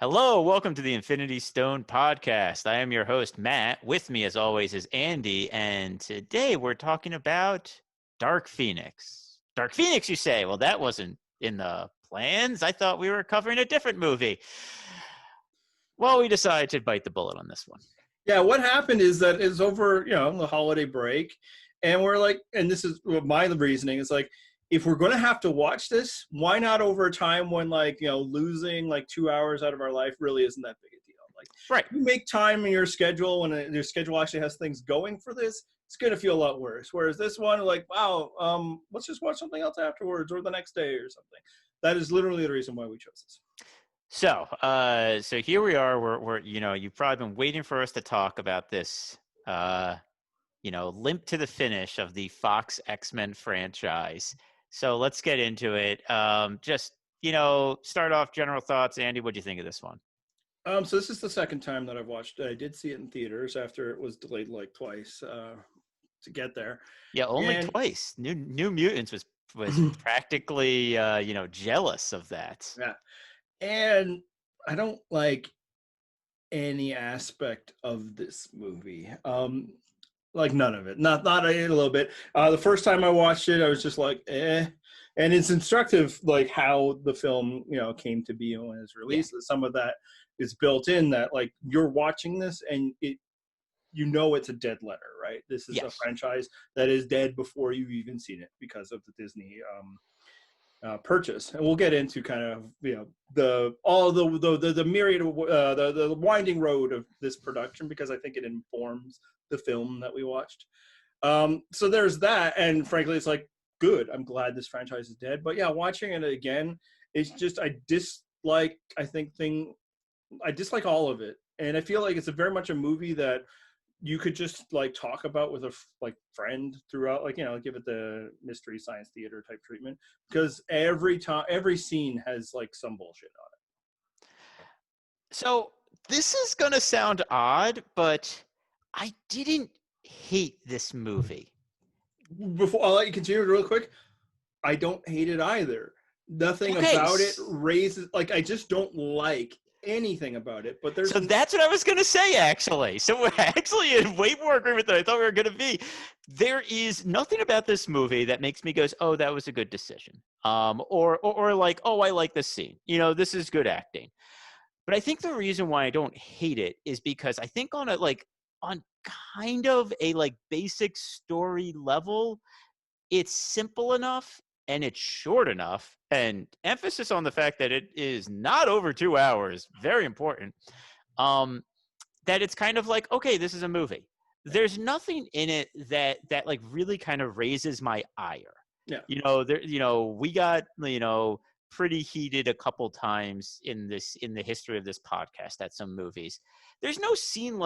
Hello, welcome to the Infinity Stone podcast. I am your host, Matt. With me, as always, is Andy, and today we're talking about Dark Phoenix. Dark Phoenix, you say? Well, that wasn't in the plans. I thought we were covering a different movie. Well, we decided to bite the bullet on this one. Yeah, what happened is that it's over, the holiday break, and we're like, and this is my reasoning, is like, if we're going to have to watch this, why not over a time when, losing 2 hours out of our life really isn't that big a deal? Right. You make time in your schedule when your schedule actually has things going for this, it's going to feel a lot worse. Whereas this one, wow, let's just watch something else afterwards or the next day or something. That is literally the reason why we chose this. So here we are. We're you've probably been waiting for us to talk about this, limp to the finish of the Fox X-Men franchise. So let's get into it. Start off general thoughts. Andy, what do you think of this one? So this is the second time that I've watched it. I did see it in theaters after it was delayed twice to get there. Yeah, only twice. New Mutants was practically jealous of that. Yeah. And I don't like any aspect of this movie. None of it. Not a little bit. The first time I watched it, I was just like, eh. And it's instructive, how the film, came to be when it was released. Yeah. Some of that is built in that, you're watching this and it's a dead letter, right? This is a franchise that is dead before you've even seen it because of the Disney purchase, and we'll get into kind of the myriad of the winding road of this production because I think it informs the film that we watched. So there's that, and frankly, it's good. I'm glad this franchise is dead. But yeah, watching it again, it's just I dislike all of it, and I feel like it's very much a movie that you could just talk about with a friend throughout, give it the mystery science theater type treatment, because every scene has some bullshit on it. So this is going to sound odd, but I didn't hate this movie. Before I'll let you continue real quick, I don't hate it either. Nothing about it raises, I just don't like anything about it, but so that's what I was going to say, actually. So we're actually in way more agreement than I thought we were going to be. There is nothing about this movie that makes me go, oh, that was a good decision. Or oh, I like this scene. This is good acting. But I think the reason why I don't hate it is because I think on kind of a basic story level, it's simple enough and it's short enough, and emphasis on the fact that it is not over 2 hours, very important, that it's kind of okay, this is a movie. There's nothing in it that really kind of raises my ire. Yeah. We got, pretty heated a couple times in the history of this podcast at some movies. There's no scene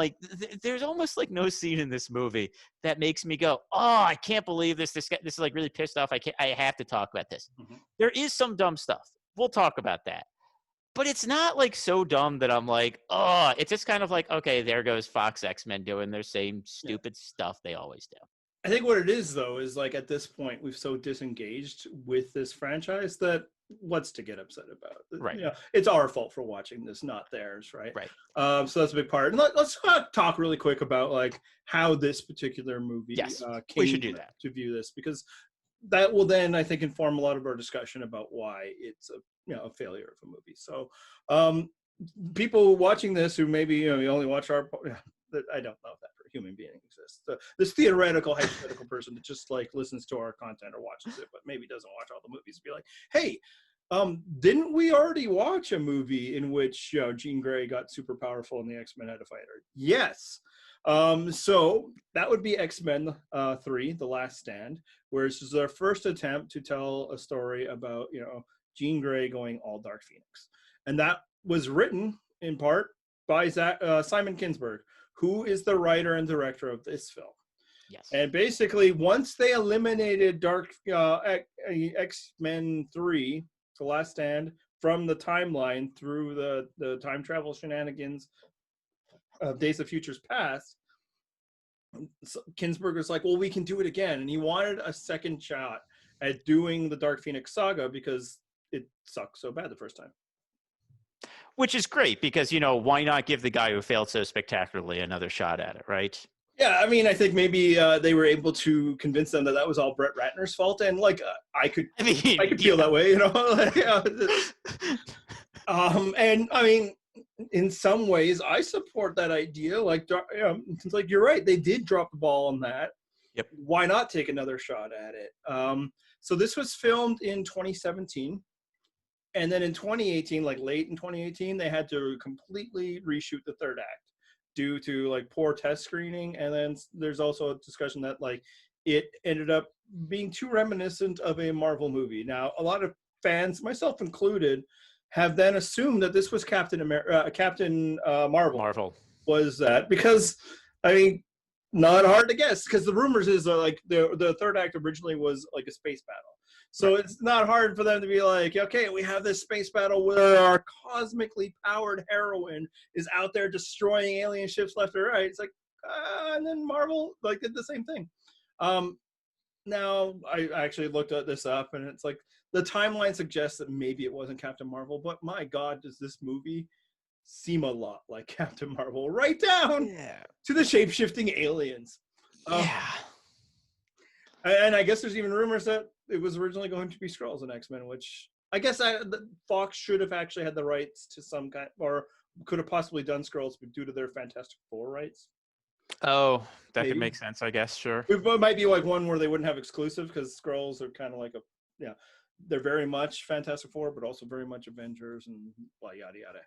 there's almost no scene in this movie that makes me go, oh, I can't believe this is really pissed off. I have to talk about this. Mm-hmm. There is some dumb stuff. We'll talk about that. But it's not so dumb that I'm oh, it's just kind of okay, there goes Fox X-Men doing their same stupid stuff they always do. I think what it is, though, is at this point, we've so disengaged with this franchise that what's to get upset about? Right. It's our fault for watching this, not theirs, right? Right. So that's a big part. And let's talk really quick about how this particular movie came we should do that. To view this, because that will then, I think, inform a lot of our discussion about why it's a failure of a movie. So people watching this who maybe you only watch our, I don't know if that for a human being exists. This theoretical, hypothetical person that just listens to our content or watches it, but maybe doesn't watch all the movies, be like, hey, didn't we already watch a movie in which Jean Grey got super powerful and the X-Men had to fight her? Yes. So that would be X-Men 3, The Last Stand, where this is their first attempt to tell a story about Jean Grey going all Dark Phoenix, and that was written in part by Simon Kinberg, who is the writer and director of this film. Yes. And basically, once they eliminated X-Men 3, The Last Stand, from the timeline through the time travel shenanigans of Days of Futures Past, Kinberg was like, well, we can do it again. And he wanted a second shot at doing the Dark Phoenix saga because it sucked so bad the first time. which is great because, why not give the guy who failed so spectacularly another shot at it, right? Yeah, I mean, I think maybe they were able to convince them that that was all Brett Ratner's fault, and like I could feel that way, like, and I mean, in some ways, I support that idea. Like, it's like you're right; they did drop the ball on that. Yep. Why not take another shot at it? So this was filmed in 2017, and then in 2018, like late in 2018, they had to completely reshoot the third act due to like poor test screening. And then there's also a discussion that like it ended up being too reminiscent of a Marvel movie. Now, a lot of fans, myself included, have then assumed that this was Captain Marvel. Was that because, I mean, not hard to guess because the rumors is like the third act originally was like a space battle. So It's not hard for them to be like, okay, we have this space battle where our cosmically powered heroine is out there destroying alien ships left or right. It's like, and then Marvel like did the same thing. Now I actually looked at this up, and it's like the timeline suggests that maybe it wasn't Captain Marvel, but my God, does this movie seem a lot like Captain Marvel, right down to the shape-shifting aliens. Yeah. And I guess there's even rumors that it was originally going to be Skrulls in X-Men, which I guess Fox should have actually had the rights to some kind, or could have possibly done Skrulls, but due to their Fantastic Four rights. Oh, that could make sense, I guess. Sure. It might be like one where they wouldn't have exclusive because Skrulls are kind of like they're very much Fantastic Four, but also very much Avengers and blah, yada, yada.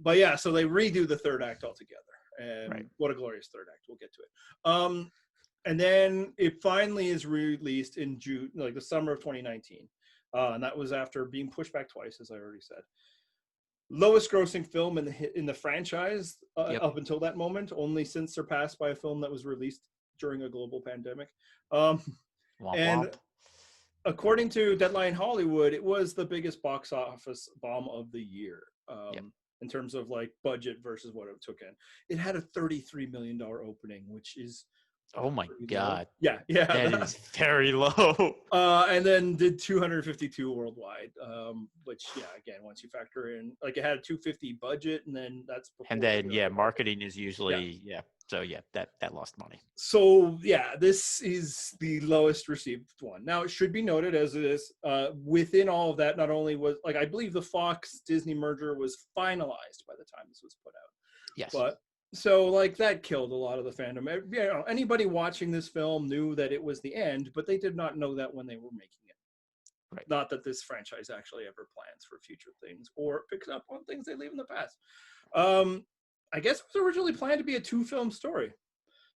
But yeah, so they redo the third act altogether. And what a glorious third act. We'll get to it. And then it finally is released in June, like the summer of 2019. And that was after being pushed back twice, as I already said. Lowest grossing film in the franchise up until that moment, only since surpassed by a film that was released during a global pandemic. And according to Deadline Hollywood, it was the biggest box office bomb of the year in terms of like budget versus what it took in. It had a $33 million opening, which is oh my God. Yeah. That is very low. And then did 252 worldwide, which again, once you factor in, like it had a 250 budget, and then that's and then marketing is usually so that lost money. So this is the lowest received one. Now it should be noted as it is within all of that, not only was like I believe the Fox Disney merger was finalized by the time this was put out. Yes. But so like that killed a lot of the fandom. Anybody watching this film knew that it was the end, but they did not know that when they were making it. Right. Not that this franchise actually ever plans for future things or picks up on things they leave in the past. I guess it was originally planned to be a 2-film story.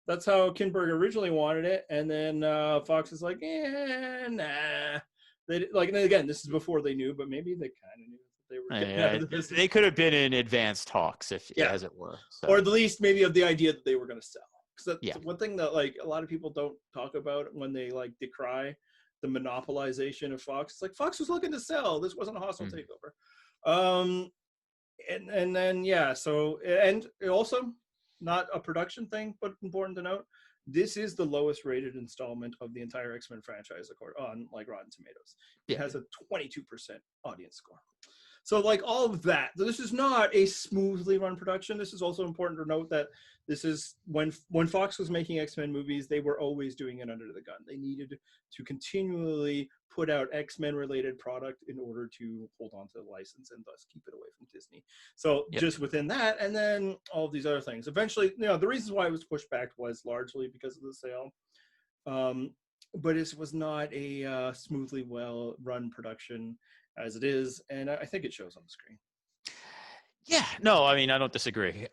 That's how Kinberg originally wanted it, and then Fox is like, nah. They like, and again, this is before they knew, but maybe they kind of knew. They were out of the business. They could have been in advanced talks, as it were, or at least maybe of the idea that they were going to sell. Because that's one thing that like a lot of people don't talk about when they like decry the monopolization of Fox. It's like Fox was looking to sell. This wasn't a hostile takeover. And then so and also not a production thing, but important to note, this is the lowest rated installment of the entire X-Men franchise on like Rotten Tomatoes. It has a 22% audience score. So like all of that, this is not a smoothly run production. This is also important to note that this is when Fox was making X-Men movies, they were always doing it under the gun. They needed to continually put out X-Men related product in order to hold on to the license and thus keep it away from Disney. So just within that, and then all of these other things. Eventually, the reasons why it was pushed back was largely because of the sale. But it was not a smoothly well run production as it is, and I think it shows on the screen. Yeah, no, I mean, I don't disagree.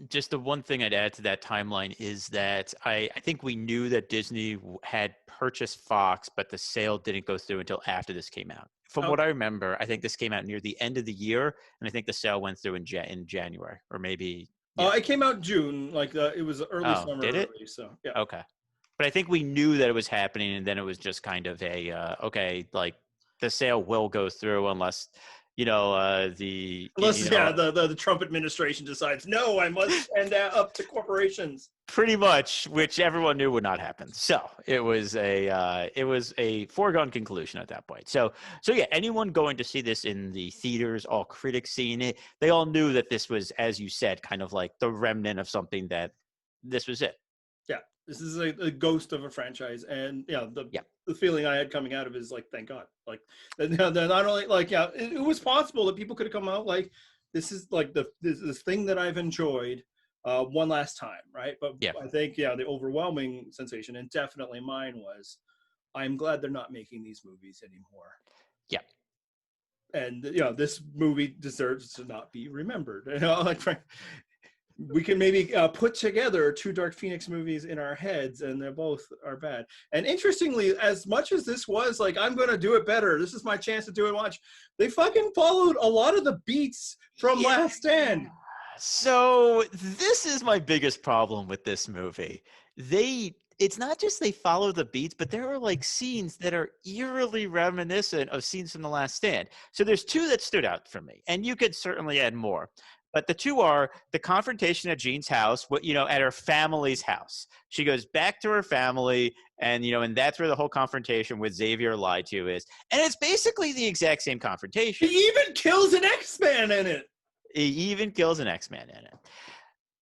Just the one thing I'd add to that timeline is that I think we knew that Disney had purchased Fox, but the sale didn't go through until after this came out. From what I remember, I think this came out near the end of the year, and I think the sale went through in January, or maybe. It came out June, like it was early summer. Did it? Early, so yeah. Okay, but I think we knew that it was happening, and then it was just kind of a okay, like the sale will go through unless Unless the Trump administration decides, no, I must stand up to corporations. Pretty much, which everyone knew would not happen. So it was a foregone conclusion at that point. So yeah, anyone going to see this in the theaters, all critics seeing it, they all knew that this was, as you said, kind of like the remnant of something, that this was it. Yeah, this is a ghost of a franchise, and the feeling I had coming out of it is like, thank God. Like, they're not only like, it was possible that people could have come out like, this is like this thing that I've enjoyed one last time, right? But I think the overwhelming sensation, and definitely mine, was, I'm glad they're not making these movies anymore. Yeah. And this movie deserves to not be remembered. Like, we can maybe put together 2 Dark Phoenix movies in our heads, and they both are bad. And interestingly, as much as this was like, I'm going to do it better, this is my chance to do it, watch, they fucking followed a lot of the beats from Last Stand. So this is my biggest problem with this movie. It's not just they follow the beats, but there are like scenes that are eerily reminiscent of scenes from The Last Stand. So there's 2 that stood out for me, and you could certainly add more. But the 2 are the confrontation at Jean's house, at her family's house. She goes back to her family, and and that's where the whole confrontation with Xavier lied to is. And it's basically the exact same confrontation. He even kills an X-Man in it.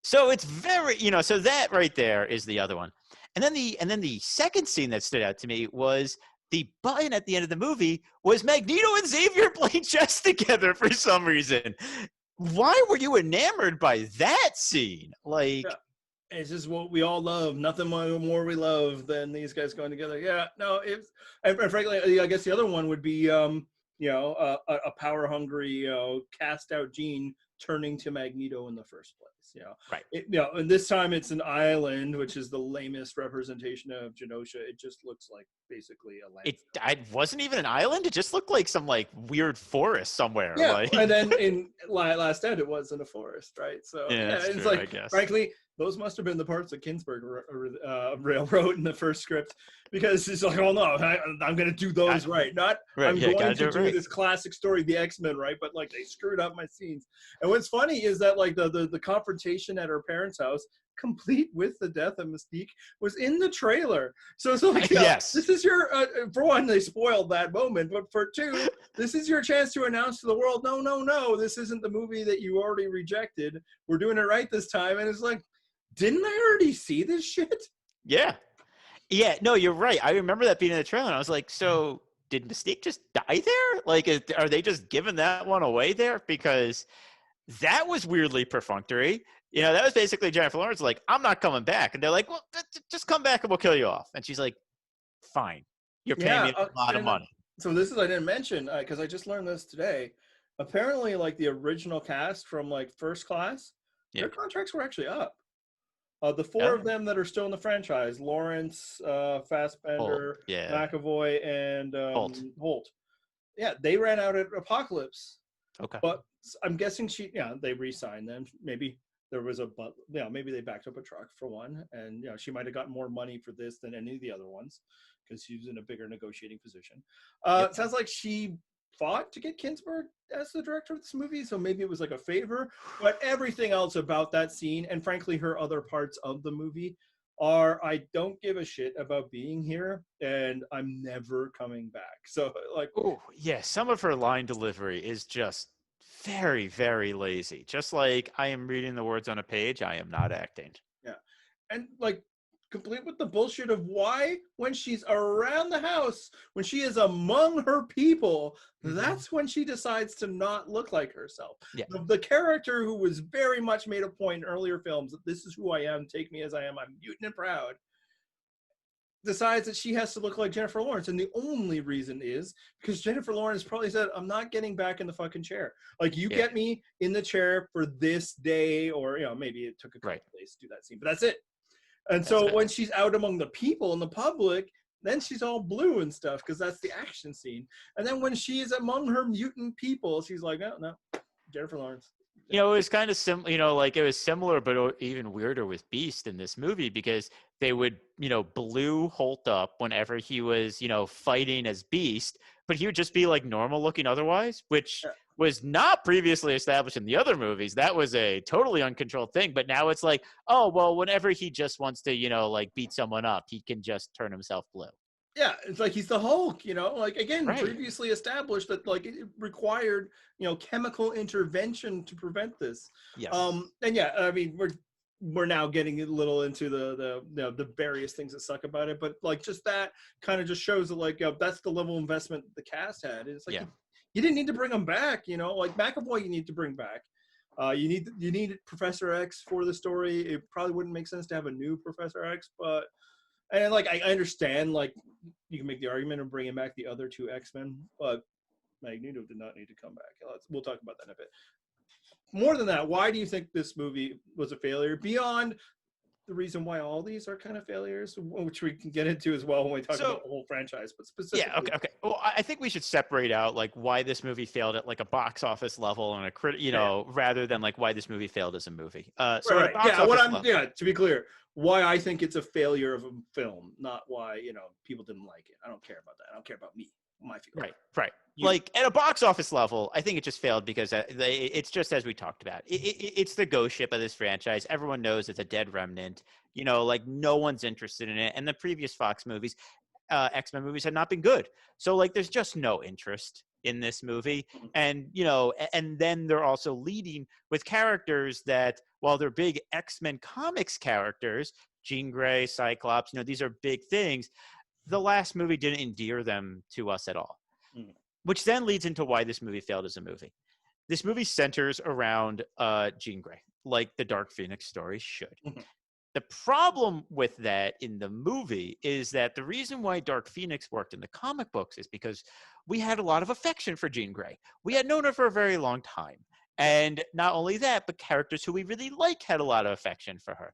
So it's very, so that right there is the other one. And then the second scene that stood out to me was the button at the end of the movie was Magneto and Xavier playing chess together for some reason. Why were you enamored by that scene? Like, it's just what we all love. Nothing more we love than these guys going together. Yeah, no, and frankly, I guess the other one would be, a power hungry, cast out Jean turning to Magneto in the first place. Right. And this time it's an island, which is the lamest representation of Genosha. It just looks like basically a land. It wasn't even an island. It just looked like some like weird forest somewhere. Yeah, like. And then in Last Stand, it was in a forest, right? So it's true, like, I guess. Frankly, those must have been the parts that Ginsberg railroad in the first script, because it's like, oh no, I'm going to do those right. Not I'm going to do this classic story, the X-Men, right? But like, they screwed up my scenes. And what's funny is that like the confrontation at her parents' house, complete with the death of Mystique, was in the trailer. So it's like, yes, this is your for one, they spoiled that moment, but for 2, this is your chance to announce to the world, no, this isn't the movie that you already rejected. We're doing it right this time. And it's like, didn't I already see this shit? Yeah, no, you're right. I remember that being in the trailer, and I was like, so did Mystique just die there? Like, are they just giving that one away there? Because that was weirdly perfunctory. That was basically Jennifer Lawrence like, I'm not coming back. And they're like, well, just come back and we'll kill you off. And she's like, fine. You're paying me a lot of money. So this is, I didn't mention, because I just learned this today. Apparently, like, the original cast from like First Class, their contracts were actually up. The 4 of them that are still in the franchise, Lawrence, Fassbender, McAvoy, and Holt. Yeah, they ran out at Apocalypse. Okay. But I'm guessing they re-signed them. Maybe there was maybe they backed up a truck for one, and she might have gotten more money for this than any of the other ones because she was in a bigger negotiating position. It sounds like she fought to get Ginsberg as the director of this movie, so maybe it was like a favor. But everything else about that scene, and frankly her other parts of the movie, are, I don't give a shit about being here, and I'm never coming back. So like, some of her line delivery is just very, very lazy. Just like, I am reading the words on a page, I am not acting. Yeah. And like, complete with the bullshit of why, when she's around the house, when she is among her people, that's when she decides to not look like herself. Yeah. The character who was very much made a point in earlier films that this is who I am, take me as I am, I'm mutant and proud, decides that she has to look like Jennifer Lawrence. And the only reason is because Jennifer Lawrence probably said, I'm not getting back in the fucking chair. Like, you get me in the chair for this day, or maybe it took a couple days to do that scene, but that's it. And so when she's out among the people in the public, then she's all blue and stuff, because that's the action scene. And then when she is among her mutant people, she's like, oh, no, Jennifer Lawrence. You know, it was kind of similar, you know, like it was similar, but even weirder with Beast in this movie because they would, you know, blue Holt up whenever he was, you know, fighting as Beast, but he would just be like normal looking otherwise, which Yeah. was not previously established in the other movies. That was a totally uncontrolled thing. But now it's like, oh, well, whenever he just wants to, you know, like beat someone up, he can just turn himself blue. Yeah, it's like he's the Hulk, you know, like again, Right. previously established that like it required, you know, chemical intervention to prevent this. Yes. And yeah, I mean, we're now getting a little into the you know, the various things that suck about it, but like just that kind of just shows that like that's the level of investment the cast had. It's like Yeah. you didn't need to bring him back, you know, like McAvoy you need to bring back. You need Professor X for the story. It probably wouldn't make sense to have a new Professor X, but and like I understand, like you can make the argument of bringing back the other two X-Men, but Magneto did not need to come back. We'll talk about that in a bit. More than that, why do you think this movie was a failure? Beyond the reason why all these are kind of failures, which we can get into as well when we talk about the whole franchise, but specifically. Yeah, okay. Well, I think we should separate out like why this movie failed at like a box office level and you know, rather than like why this movie failed as a movie. So at a box office level, to be clear, why I think it's a failure of a film, not why, you know, people didn't like it. I don't care about that. I don't care about me, my feelings. Right. Like at a box office level, I think it just failed because it's just as we talked about. It's the ghost ship of this franchise. Everyone knows it's a dead remnant. You know, like no one's interested in it. And the previous Fox movies, X-Men movies had not been good. So like there's just no interest in this movie. And, you know, and then they're also leading with characters that while they're big X-Men comics characters, Jean Grey, Cyclops, you know, these are big things. The last movie didn't endear them to us at all, which then leads into why this movie failed as a movie. This movie centers around Jean Grey, like the Dark Phoenix story should. The problem with that in the movie is that the reason why Dark Phoenix worked in the comic books is because we had a lot of affection for Jean Grey. We had known her for a very long time. And not only that, but characters who we really like had a lot of affection for her.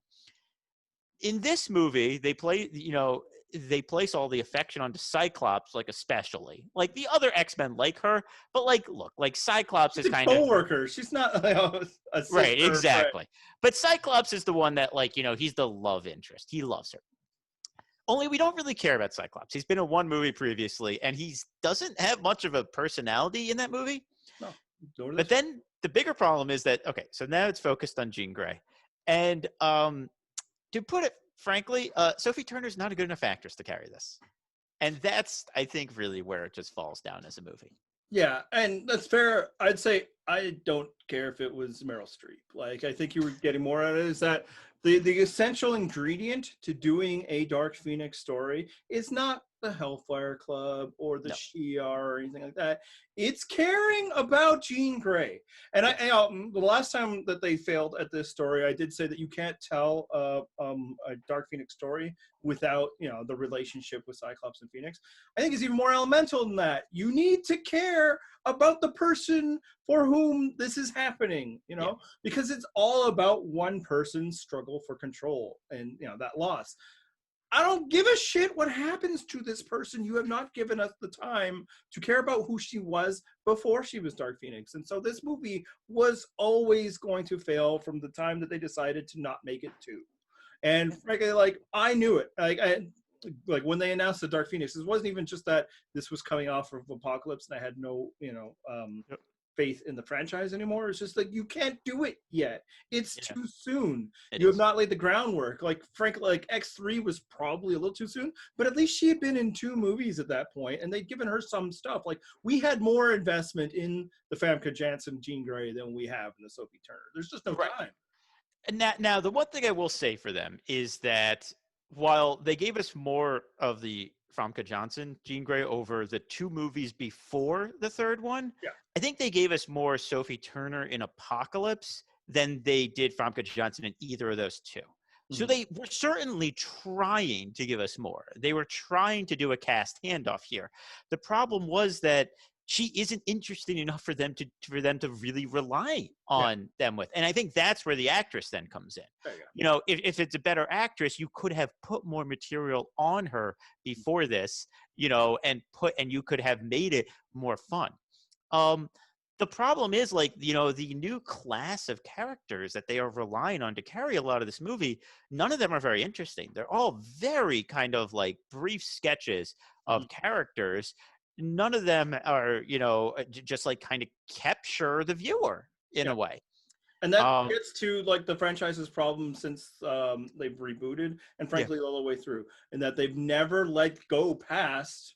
In this movie, they place all the affection onto Cyclops, like especially. Like the other X-Men like her, but like, look, like Cyclops is kind of co-worker. She's not a sister, right, exactly. Right. But Cyclops is the one that, like, you know, he's the love interest. He loves her. Only we don't really care about Cyclops. He's been in one movie previously, and he doesn't have much of a personality in that movie. No. But then the bigger problem is that, okay, so now it's focused on Jean Grey. And to put it frankly, Sophie Turner's not a good enough actress to carry this. And that's, I think, really where it just falls down as a movie. Yeah, and that's fair. I'd say I don't care if it was Meryl Streep. Like, I think you were getting more out of it is that the essential ingredient to doing a Dark Phoenix story is not the Hellfire Club or the Shi'ar or anything like that. It's caring about Jean Grey. And the last time that they failed at this story, I did say that you can't tell a Dark Phoenix story without, you know, the relationship with Cyclops and Phoenix. I think it's even more elemental than that. You need to care about the person for whom this is happening, you know, because it's all about one person's struggle for control and, you know, that loss. I don't give a shit what happens to this person. You have not given us the time to care about who she was before she was Dark Phoenix. And so this movie was always going to fail from the time that they decided to not make it two. And frankly, like, I knew it. Like when they announced the Dark Phoenix, it wasn't even just that this was coming off of Apocalypse and I had no, you know, faith in the franchise anymore. It's just like, you can't do it yet. It's too soon. You have not laid the groundwork. Like, frankly, like X3 was probably a little too soon, but at least she had been in 2 movies at that point and they'd given her some stuff. Like, we had more investment in the Famke Janssen Jean Grey than we have in the Sophie Turner. There's just no time. And now the one thing I will say for them is that while they gave us more of the Famke Janssen Jean Grey over the 2 movies before the third one, I think they gave us more Sophie Turner in Apocalypse than they did Famke Janssen in either of those 2. So they were certainly trying to give us more. They were trying to do a cast handoff here. The problem was that she isn't interesting enough for them to really rely on them with. And I think that's where the actress then comes in. You know, if it's a better actress, you could have put more material on her before this, you know, and you could have made it more fun. the problem is, like, the new class of characters that they are relying on to carry a lot of this movie, none of them are very interesting. They're all very kind of like brief sketches Mhm. of characters. None of them are, just like kind of capture the viewer in Yeah. a way. And that Um, gets to like the franchise's problem since they've rebooted, and yeah, frankly all the way through, in that they've never let go past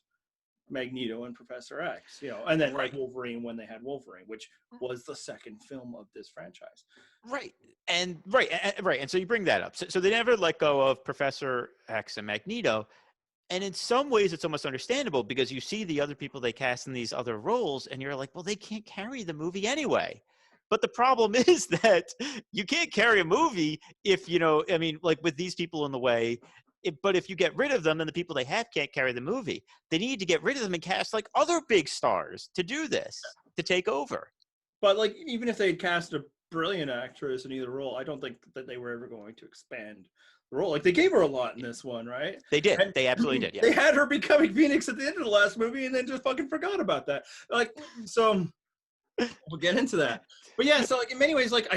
Magneto and Professor X, and then like right. Wolverine when they had Wolverine, which was the second film of this franchise. Right. And right. And so you bring that up. So they never let go of Professor X and Magneto. And in some ways, it's almost understandable because you see the other people they cast in these other roles, and you're like, well, they can't carry the movie anyway. But the problem is that you can't carry a movie if, I mean, like with these people in the way. But if you get rid of them, then the people they have can't carry the movie. They need to get rid of them and cast like other big stars to do this, to take over. But like even if they had cast a brilliant actress in either role, I don't think that they were ever going to expand the role. Like they gave her a lot in this one, right? They did. And They absolutely did. Yeah. they had her becoming Phoenix at the end of the last movie, and then just fucking forgot about that. Like so, we'll get into that. But yeah, so like in many ways, like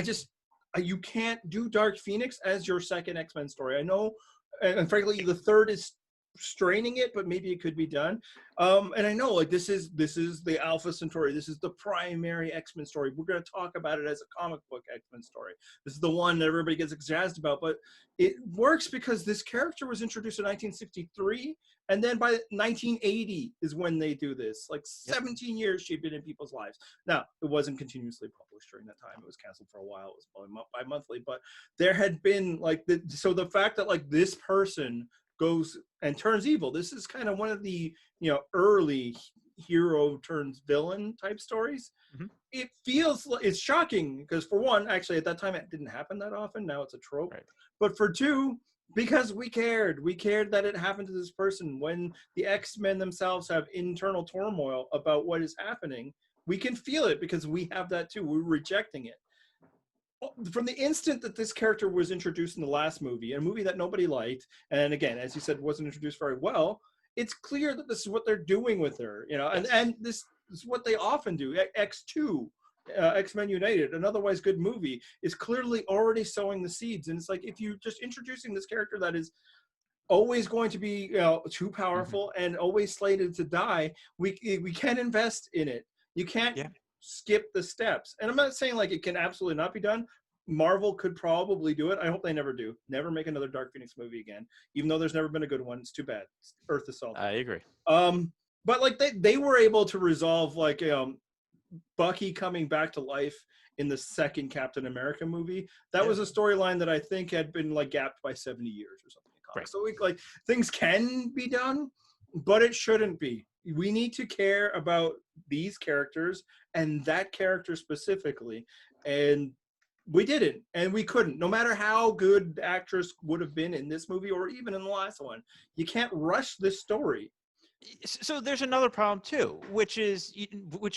you can't do Dark Phoenix as your second X-Men story. I know, and frankly, the third is straining it, but maybe it could be done. And I know, like this is the Alpha Centauri. This is the primary X-Men story. We're going to talk about it as a comic book X-Men story. This is the one that everybody gets jazzed about, but it works because this character was introduced in 1963, and then by 1980 is when they do this. Like 17 years she'd been in people's lives. Now, it wasn't continuously published during that time. It was canceled for a while. It was probably bi-monthly, but there had been like so the fact that like this person goes and turns evil. This is kind of one of the early hero turns villain type stories. Mm-hmm. It feels like it's shocking because for one, actually at that time it didn't happen that often. Now it's a trope. Right. But for two, because we cared that it happened to this person. When the X-Men themselves have internal turmoil about what is happening, we can feel it because we have that too. We're rejecting it. From the instant that this character was introduced in the last movie, a movie that nobody liked, and again, as you said, wasn't introduced very well, it's clear that this is what they're doing with her, Yes. and this is what they often do. X2, X-Men United, an otherwise good movie, is clearly already sowing the seeds. And it's like, if you just introducing this character that is always going to be too powerful and always slated to die, we can't invest in it. You can't skip the steps. And I'm not saying like it can absolutely not be done. Marvel could probably do it. I hope they never do. Never make another Dark Phoenix movie again. Even though there's never been a good one. It's too bad. Earth is salty. I agree. But like they were able to resolve like Bucky coming back to life in the second Captain America movie. That was a storyline that I think had been like gapped by 70 years or something. Right. So like things can be done, but it shouldn't be. We need to care about these characters and that character specifically. And we didn't, and we couldn't. No matter how good the actress would have been in this movie or even in the last one, you can't rush this story. So there's another problem too, which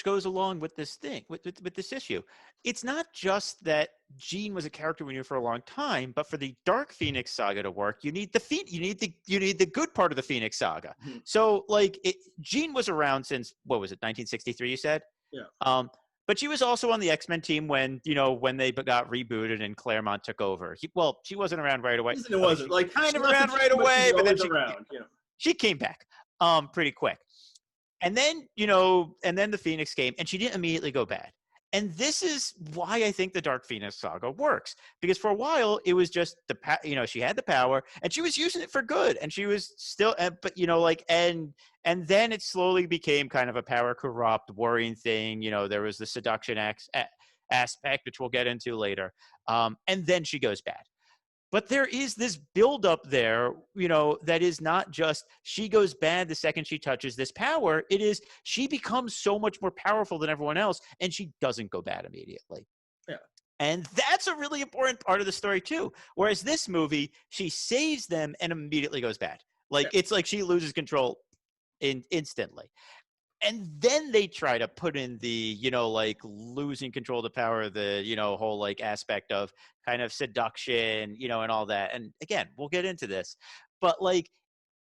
goes along with this thing, with this issue. It's not just that Jean was a character we knew for a long time, but for the Dark Phoenix saga to work, you need the good part of the Phoenix saga. Mm-hmm. So like Jean was around since, what was it, 1963? You said. Yeah. But she was also on the X-Men team when they got rebooted and Claremont took over. She wasn't around right away. It wasn't like kind of around right away, but then she came back pretty quick. And then, the Phoenix came and she didn't immediately go bad. And this is why I think the Dark Phoenix saga works, because for a while it was just she had the power and she was using it for good, and she was still, but and then it slowly became kind of a power corrupt, worrying thing. There was the seduction aspect, which we'll get into later, and then she goes bad. But there is this buildup there, that is not just she goes bad the second she touches this power. It is she becomes so much more powerful than everyone else, and she doesn't go bad immediately. Yeah. And that's a really important part of the story too. Whereas this movie, she saves them and immediately goes bad. It's like she loses control instantly. And then they try to put in the, losing control of the power, the, whole aspect of kind of seduction, and all that. And again, we'll get into this, but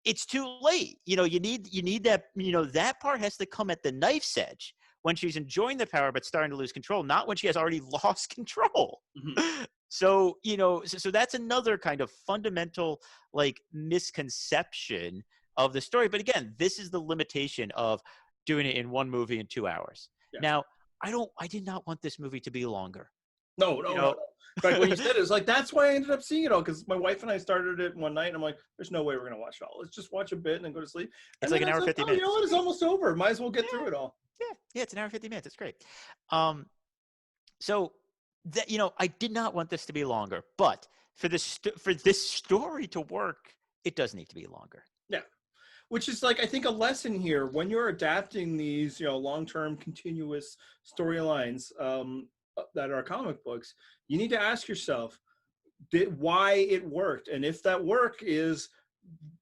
it's too late. You need that, that part has to come at the knife's edge when she's enjoying the power but starting to lose control, not when she has already lost control. Mhm. So, you know, so that's another kind of fundamental like misconception of the story. But again, this is the limitation of doing it in one movie in 2 hours. Yeah. Now, I did not want this movie to be longer. No, You no, no, know, no. In fact, when you said it, it's like that's why I ended up seeing it all, because my wife and I started it one night, and I'm like, "There's no way we're gonna watch it all. Let's just watch a bit and then go to sleep." it's And like then an I hour was like, 50 "Oh, you know minutes. what? It's almost over. Might as well get through Yeah, it all." yeah, it's an hour 50 minutes. It's great. Um, so that you know, I did not want this to be longer, but for this story to work, it does need to be longer. Yeah. Which is like I think a lesson here when you're adapting these, long-term continuous storylines that are comic books. You need to ask yourself why it worked, and if that work is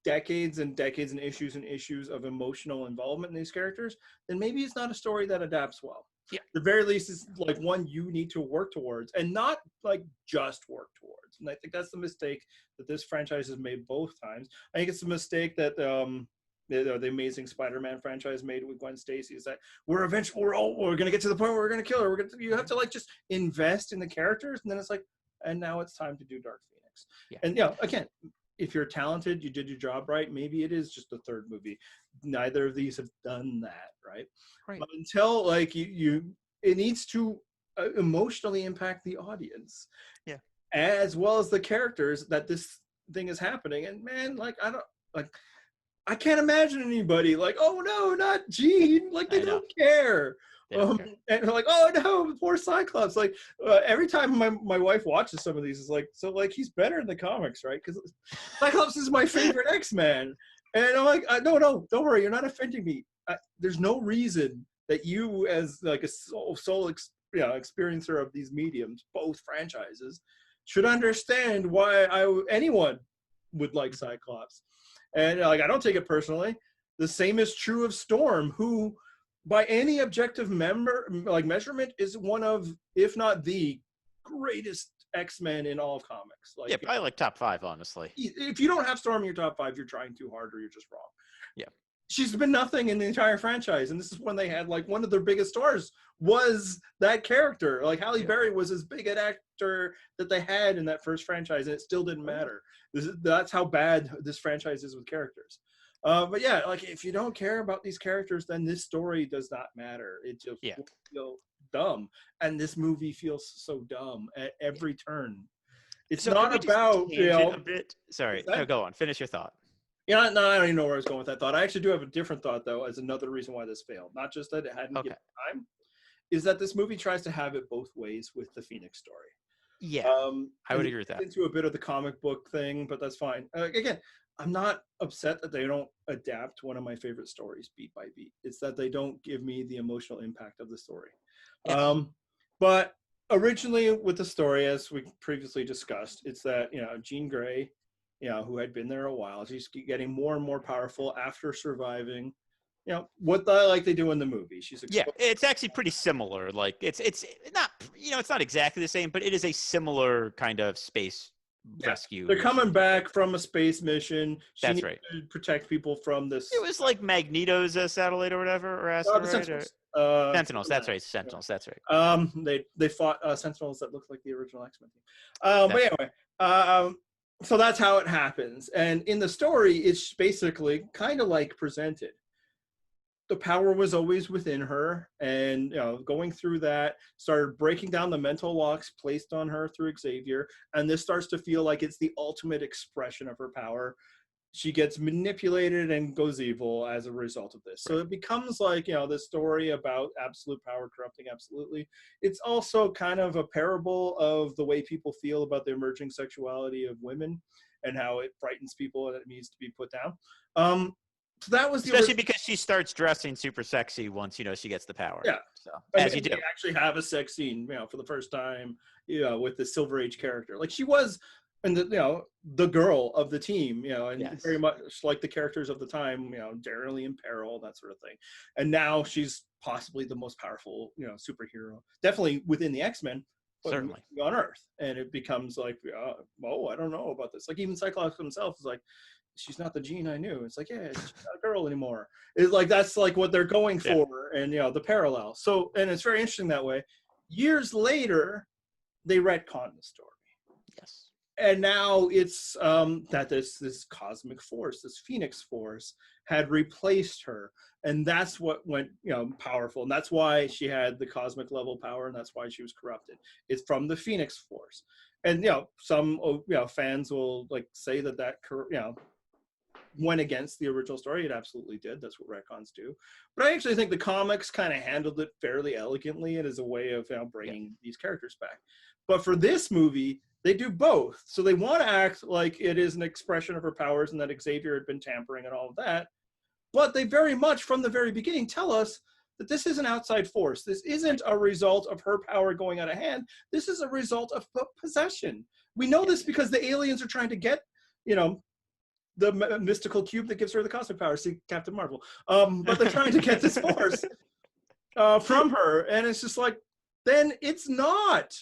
decades and decades and issues of emotional involvement in these characters, then maybe it's not a story that adapts well. Yeah, The very least is like one you need to work towards, and not like just work towards. And I think that's the mistake that this franchise has made both times. I think it's a mistake that the Amazing Spider-Man franchise made with Gwen Stacy, is that we're gonna get to the point where we're gonna kill her. You have to like just invest in the characters, and then it's like, and now it's time to do Dark Phoenix. yeah, And again, if you're talented, you did your job right, maybe it is just the third movie. Neither of these have done that, right? right. But until like it needs to emotionally impact the audience, Yeah, as well as the characters that this thing is happening. And man, like I can't imagine anybody like, oh no, not Jean. Like they I know don't care. they don't care. And they're like, oh no, poor Cyclops. Like every time my wife watches some of these, it's like, so like he's better in the comics, right? Because Cyclops is my favorite X-Man. And I'm like, no, don't worry, you're not offending me. There's no reason that you, as like a experiencer of these mediums, both franchises, should understand why anyone would like Cyclops. And like I don't take it personally. The same is true of Storm, who, by any objective measurement, is one of, if not the greatest X-Men in all of comics. Like, Yeah, probably like top 5, honestly. if you don't have Storm in your top 5, you're trying too hard or you're just wrong. Yeah. She's been nothing in the entire franchise, and this is when they had like one of their biggest stars was that character. Like Halle Berry was as big an actor that they had in that first franchise, and it still didn't matter. That's how bad this franchise is with characters. But yeah, like if you don't care about these characters, then this story does not matter. It just will feel dumb, and this movie feels so dumb at every turn. It's So not about a bit. Sorry, that, no, go on. Finish your thought. yeah, no, I don't even know where I was going with that thought. I actually do have a different thought though, as another reason why this failed. Not just that it hadn't given time, is that this movie tries to have it both ways with the Phoenix story. Yeah, I would agree with that. Into a bit of the comic book thing, but that's fine. Again, I'm not upset that they don't adapt one of my favorite stories beat by beat. It's that they don't give me the emotional impact of the story. Yes. But originally with the story, as we previously discussed, it's that Jean Grey, who had been there a while, she's getting more and more powerful after surviving. What they do in the movie. She's it's actually pretty similar. Like it's not it's not exactly the same, but it is a similar kind of space rescue. They're coming back from a space mission. That's right. To protect people from this. It was like Magneto's satellite or whatever, or asteroid. Sentinels. Sentinels. That's right. Sentinels. That's right. They fought Sentinels that looked like the original X-Men team. But anyway, so that's how it happens. And in the story, it's basically kind of like presented. The power was always within her, and going through that, started breaking down the mental locks placed on her through Xavier, and this starts to feel like it's the ultimate expression of her power. She gets manipulated and goes evil as a result of this. So it becomes like this story about absolute power corrupting absolutely. It's also kind of a parable of the way people feel about the emerging sexuality of women and how it frightens people and it needs to be put down. So that was especially because she starts dressing super sexy once she gets the power. Yeah. So as you do, actually have a sex scene, for the first time, with the Silver Age character. Like she was, and the girl of the team, and very much like the characters of the time, generally in peril, that sort of thing. And now she's possibly the most powerful, superhero, definitely within the X-Men, but Certainly. on Earth, and it becomes like, oh, I don't know about this. Like even Cyclops himself is like, she's not the Jean I knew. It's like, yeah, she's not a girl anymore. It's like that's like what they're going Yeah. for, and the parallel. So, and it's very interesting that way. Years later, they retcon the story. Yes. And now it's that this cosmic force, this Phoenix force, had replaced her, and that's what went powerful, and that's why she had the cosmic level power, and that's why she was corrupted. It's from the Phoenix force, and some fans will like say that went against the original story. It absolutely did. That's what retcons do. But I actually think the comics kind of handled it fairly elegantly, and as a way of bringing these characters back. But for this movie, they do both. So they want to act like it is an expression of her powers and that Xavier had been tampering and all of that. But they very much, from the very beginning, tell us that this is an outside force. This isn't a result of her power going out of hand. This is a result of possession. We know this because the aliens are trying to get, the mystical cube that gives her the cosmic power. See, Captain Marvel. But they're trying to get this force from her. And it's just like, then it's not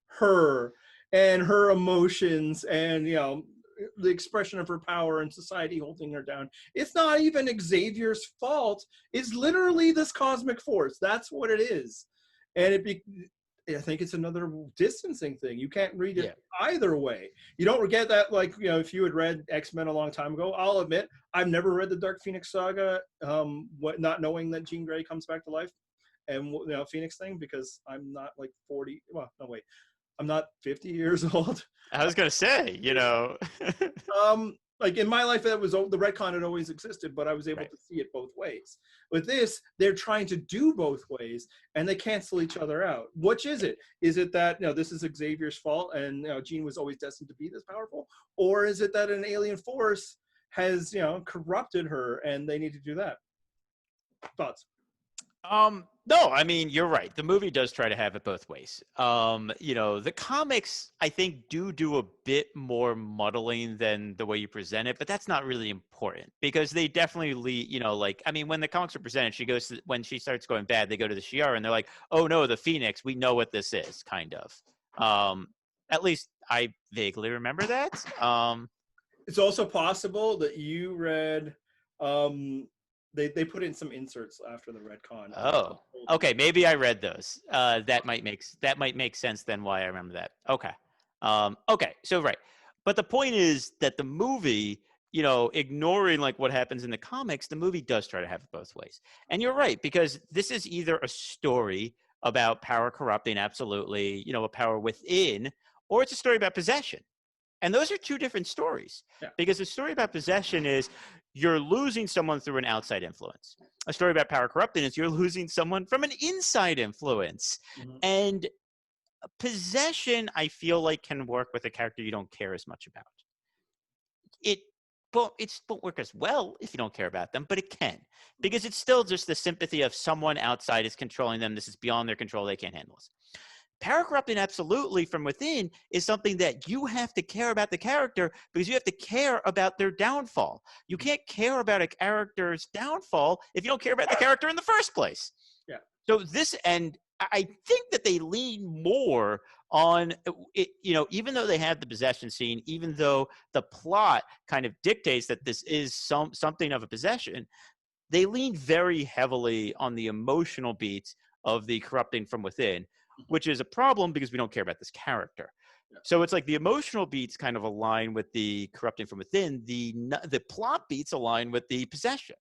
her and her emotions and the expression of her power and society holding her down. It's not even Xavier's fault. It's literally this cosmic force. That's what it is. And I think it's another distancing thing. You can't read it either way. You don't get that, like, if you had read X-Men a long time ago. I'll admit, I've never read the Dark Phoenix saga, not knowing that Jean Grey comes back to life and Phoenix thing, because I'm not like 40. Well, no, wait. I'm not 50 years old. I was gonna say, Like in my life, the retcon had always existed, but I was able to see it both ways. With this, they're trying to do both ways, and they cancel each other out. Which is it? Is it that this is Xavier's fault, and Jean was always destined to be this powerful, or is it that an alien force has corrupted her, and they need to do that? Thoughts? No, I mean, you're right. The movie does try to have it both ways. The comics, I think, do a bit more muddling than the way you present it, but that's not really important because they definitely lead, when the comics are presented, when she starts going bad, they go to the Shi'ar and they're like, oh no, the Phoenix, we know what this is, kind of. At least I vaguely remember that. It's also possible that you read, They put in some inserts after the retcon. Oh, okay. Maybe I read those. That might make sense then why I remember that. Okay. Okay. So right. But the point is that the movie, ignoring like what happens in the comics, the movie does try to have it both ways. And you're right, because this is either a story about power corrupting, absolutely, a power within, or it's a story about possession. And those are two different stories. Yeah. Because the story about possession is you're losing someone through an outside influence. A story about power corrupting is you're losing someone from an inside influence. Mm-hmm. And possession, I feel like, can work with a character you don't care as much about. It won't work as well if you don't care about them, but it can. Because it's still just the sympathy of someone outside is controlling them. This is beyond their control. They can't handle this. Power corrupting absolutely from within is something that you have to care about the character because you have to care about their downfall. You can't care about a character's downfall if you don't care about the character in the first place. Yeah. So and I think that they lean more on it, even though they have the possession scene, even though the plot kind of dictates that this is something of a possession, they lean very heavily on the emotional beats of the corrupting from within, which is a problem because we don't care about this character. Yeah. So it's like the emotional beats kind of align with the corrupting from within. The plot beats align with the possession,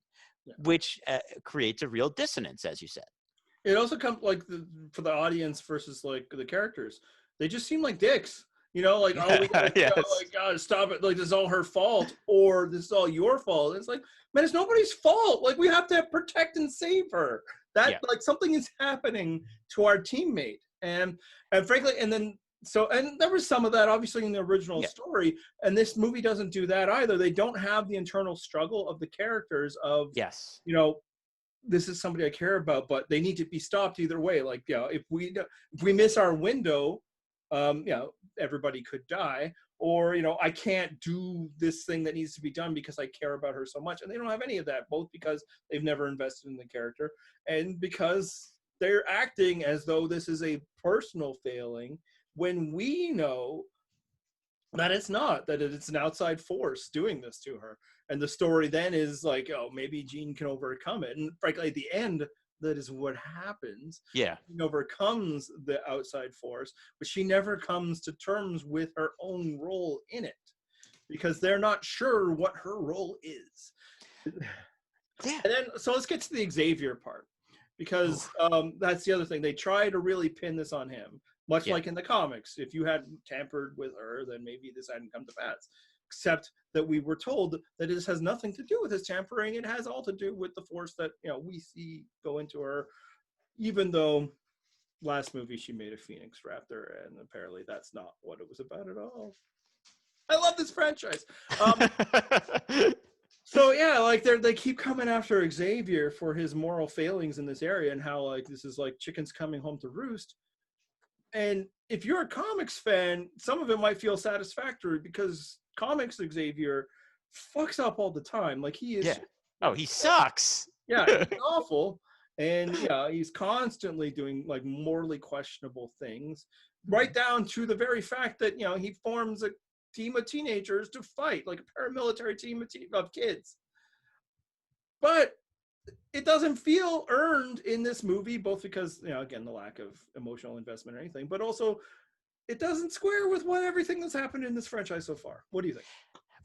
which creates a real dissonance, as you said. It also comes like for the audience versus like the characters. They just seem like dicks. We gotta stop it. Like this is all her fault, or this is all your fault. And it's like, man, it's nobody's fault. Like we have to protect and save her. Like something is happening to our teammate, and frankly, and there was some of that obviously in the original story, and this movie doesn't do that either. They don't have the internal struggle of the characters of this is somebody I care about, but they need to be stopped either way. Like if we miss our window, everybody could die, or I can't do this thing that needs to be done because I care about her so much. And they don't have any of that, both because they've never invested in the character and because they're acting as though this is a personal failing when we know that it's not, that it's an outside force doing this to her. And the story then is like, oh, maybe Jean can overcome it. And frankly, at the end, that is what happens. Yeah. She overcomes the outside force, but she never comes to terms with her own role in it because they're not sure what her role is. Yeah. And then, so let's get to the Xavier part, because that's the other thing. They try to really pin this on him, much like in the comics. If you hadn't tampered with her, then maybe this hadn't come to pass. Except that we were told that this has nothing to do with his tampering. It has all to do with the force that, you know, we see go into her, even though last movie she made a Phoenix Raptor, and apparently that's not what it was about at all. I love this franchise. So yeah, like they keep coming after Xavier for his moral failings in this area, and how like this is like chickens coming home to roost. And if you're a comics fan, some of it might feel satisfactory because comics Xavier fucks up all the time. Like he is. Yeah. Oh, he sucks. Yeah, he's awful. And yeah, he's constantly doing like morally questionable things, right down to the very fact that, you know, he forms a team of teenagers to fight, like a paramilitary team of kids. But it doesn't feel earned in this movie, both because, you know, again, the lack of emotional investment or anything, but also it doesn't square with what everything that's happened in this franchise so far. What do you think?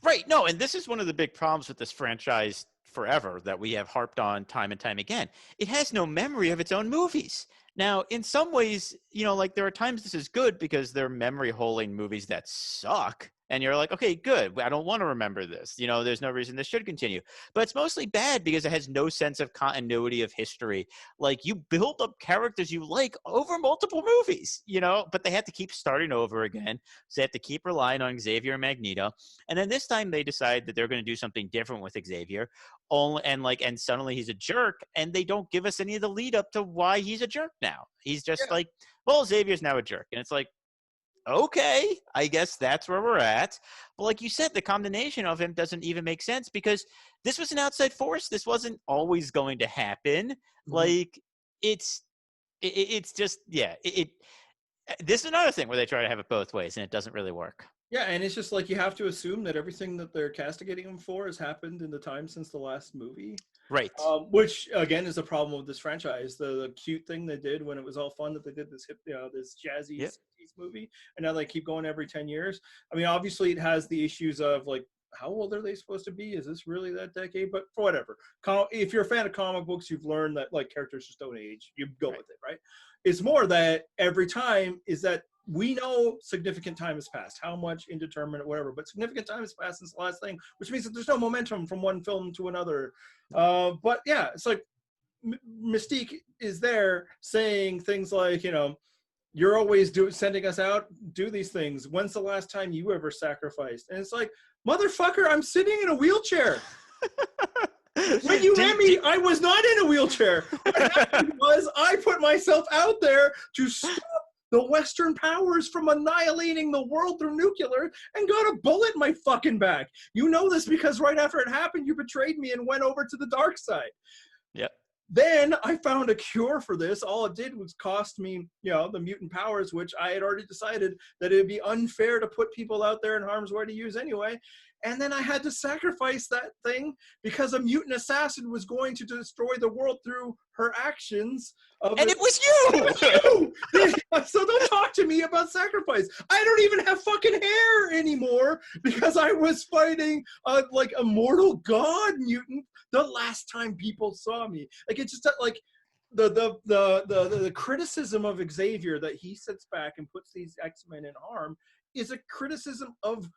Right. No, and this is one of the big problems with this franchise forever that we have harped on time and time again. It has no memory of its own movies. Now, in some ways, you know, like there are times this is good because they're memory holding movies that suck. And you're like, okay, good. I don't want to remember this. You know, there's no reason this should continue. But it's mostly bad because it has no sense of continuity of history. Like you build up characters you like over multiple movies, you know, but they have to keep starting over again. So they have to keep relying on Xavier and Magneto. And then this time they decide that they're going to do something different with Xavier. And suddenly he's a jerk. And they don't give us any of the lead up to why he's a jerk now. He's just like, well, Xavier's now a jerk. And it's like, okay, I guess that's where we're at. But like you said, the combination of him doesn't even make sense because this was an outside force. This wasn't always going to happen. Mm-hmm. Like it's just, yeah, this is another thing where they try to have it both ways and it doesn't really work. Yeah, and it's just like you have to assume that everything that they're castigating him for has happened in the time since the last movie. Right. Which, again, is a problem with this franchise. The cute thing they did when it was all fun that they did this this jazzy 60s movie, and now they keep going every 10 years. I mean, obviously it has the issues of, like, how old are they supposed to be? Is this really that decade? But for whatever. If you're a fan of comic books, you've learned that, like, characters just don't age. You go with it, right? It's more that every time is that we know significant time has passed, how much indeterminate, whatever, but significant time has passed since the last thing, which means that there's no momentum from one film to another. But yeah, it's like Mystique is there saying things like, you know, you're always sending us out, do these things. When's the last time you ever sacrificed? And it's like, motherfucker, I'm sitting in a wheelchair. When you met me, I was not in a wheelchair. What happened was I put myself out there to stop the Western powers from annihilating the world through nuclear and got a bullet in my fucking back. You know this because right after it happened, you betrayed me and went over to the dark side. Yep. Then I found a cure for this. All it did was cost me, you know, the mutant powers, which I had already decided that it would be unfair to put people out there in harm's way to use anyway. And then I had to sacrifice that thing because a mutant assassin was going to destroy the world through her actions. And it was you! So don't talk to me about sacrifice. I don't even have fucking hair anymore because I was fighting like a mortal god mutant the last time people saw me. Like, it's just like the criticism of Xavier that he sits back and puts these X-Men in harm is a criticism of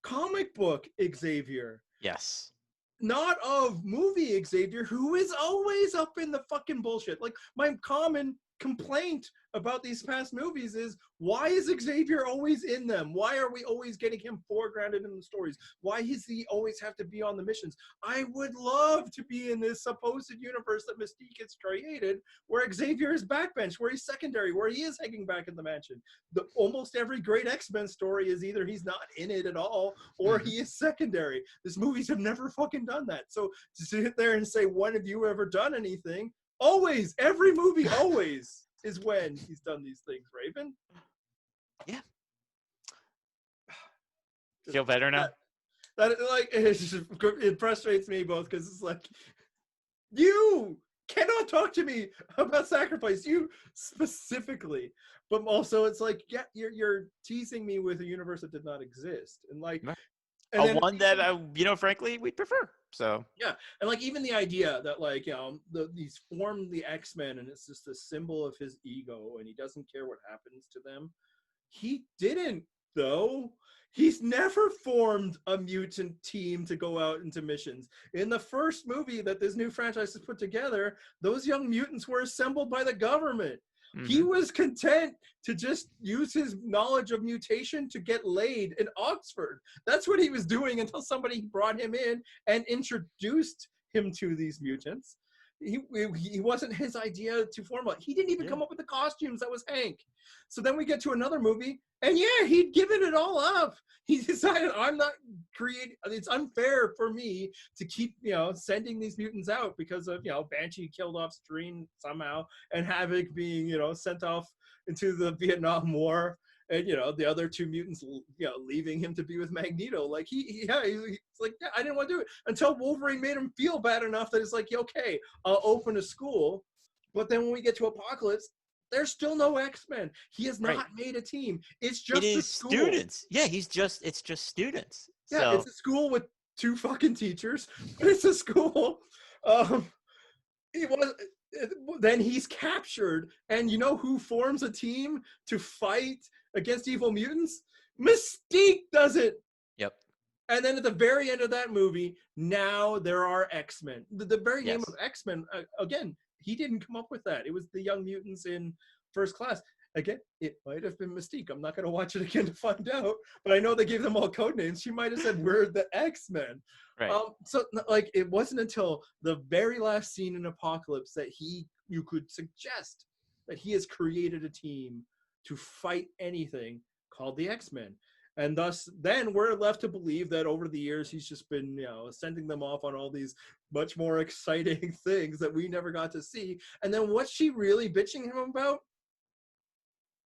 comic book Xavier. Yes. Not of movie Xavier, who is always up in the fucking bullshit. Like, my common complaint about these past movies is, why is Xavier always in them? Why are we always getting him foregrounded in the stories? Why does he always have to be on the missions? I would love to be in this supposed universe that Mystique has created, where Xavier is backbench, where he's secondary, where he is hanging back in the mansion. Almost every great X-Men story is either he's not in it at all, or he is secondary. These movies have never fucking done that. So to sit there and say, when have you ever done anything? Always, every movie always is when he's done these things, Raven. Yeah. Feel better now? That like it frustrates me both because it's like you cannot talk to me about sacrifice, you specifically, but also it's like, yeah, you're teasing me with a universe that did not exist, and like, Right. and then One that frankly, we'd prefer. So yeah, and like even the idea that like these formed the X-Men and it's just a symbol of his ego and he doesn't care what happens to them. He didn't, though. He's never formed a mutant team to go out into missions. In the first movie that this new franchise has put together, those young mutants were assembled by the government. He was content to just use his knowledge of mutation to get laid in Oxford. That's what he was doing until somebody brought him in and introduced him to these mutants. He wasn't his idea to form one. He didn't even come up with the costumes. That was Hank. So then we get to another movie, and yeah, he'd given it all up. He decided, I'm not creating. It's unfair for me to keep, sending these mutants out because of, Banshee killed off Streen somehow, and Havoc being, sent off into the Vietnam War, and the other two mutants, leaving him to be with Magneto. Like he's like, yeah, I didn't want to do it until Wolverine made him feel bad enough that it's like, okay, I'll open a school. But then when we get to Apocalypse, there's still no X-Men. He has not made a team. It's just it is a school. Students. Yeah, it's just students. Yeah, so. It's a school with 2 fucking teachers, but it's a school. Then he's captured, and you know who forms a team to fight against evil mutants? Mystique does it. Yep. And then at the very end of that movie, now there are X-Men. The very name of X-Men, again, he didn't come up with that. It was the Young Mutants in First Class. Again, it might have been Mystique. I'm not going to watch it again to find out, but I know they gave them all code names. She might have said, we're the X-Men. Right. So like, it wasn't until the very last scene in Apocalypse that you could suggest that he has created a team to fight anything called the X-Men. And thus, then we're left to believe that over the years, he's just been, sending them off on all these much more exciting things that we never got to see. And then what's she really bitching him about?